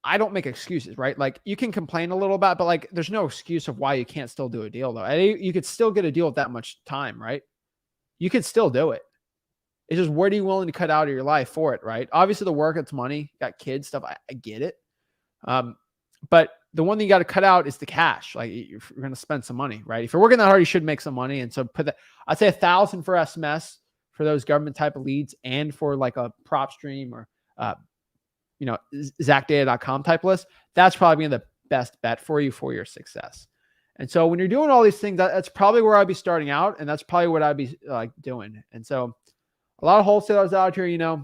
I don't make excuses, right? Like you can complain a little bit, but like there's no excuse of why you can't still do a deal though. You could still get a deal with that much time, right? You could still do it. It's just what are you willing to cut out of your life for it, right? Obviously the work, it's money, got kids, stuff. I get it. But the one thing you got to cut out is the cash. Like you're going to spend some money, right? If you're working that hard, you should make some money. And so put that, I'd say 1,000 for SMS for those government type of leads and for like a prop stream or, ZachData.com type list. That's probably the best bet for you for your success. And so when you're doing all these things, that's probably where I'd be starting out. And that's probably what I'd be like doing. And so a lot of wholesalers out here, they're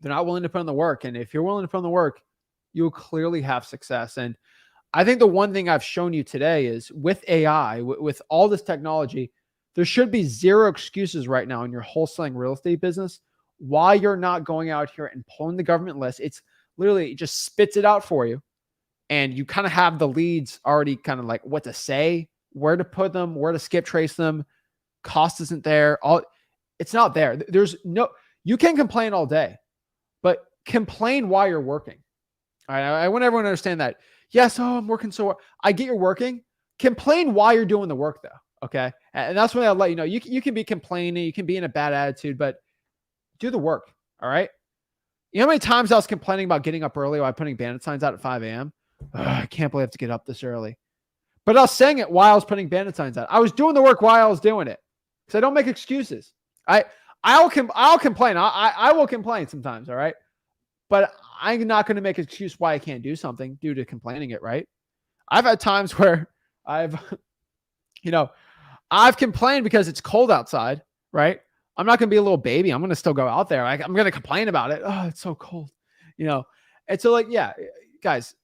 not willing to put in the work. And if you're willing to put in the work, you'll clearly have success. And I think the one thing I've shown you today is with AI, with all this technology, there should be zero excuses right now in your wholesaling real estate business why you're not going out here and pulling the government list. It's literally, it just spits it out for you. And you kind of have the leads already kind of like what to say, where to put them, where to skip trace them. Cost isn't there. It's not there. You can complain all day, but complain while you're working. All right. I want everyone to understand that. Yes. Oh, I'm working so hard. I get you're working. Complain while you're doing the work though. Okay. And that's when I'll let you know, you can be complaining, you can be in a bad attitude, but do the work. All right. You know how many times I was complaining about getting up early while putting bandit signs out at 5 a.m.? I can't believe I have to get up this early. But I was saying it while I was putting bandit signs out. I was doing the work while I was doing it. So I don't make excuses. I'll complain. I will complain sometimes. All right. But I'm not going to make an excuse why I can't do something due to complaining it. Right. I've had times where I've complained because it's cold outside. Right. I'm not going to be a little baby. I'm going to still go out there. I'm going to complain about it. Oh, it's so cold, And so guys,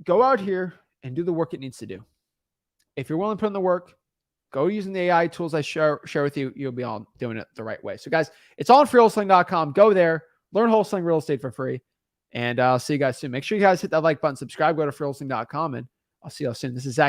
go out here and do the work it needs to do. If you're willing to put in the work, go using the AI tools I share with you. You'll be all doing it the right way. So guys, it's all on freewholesaling.com. Go there, learn wholesaling real estate for free. And I'll see you guys soon. Make sure you guys hit that like button, subscribe, go to freewholesaling.com, and I'll see you all soon. This is Zach.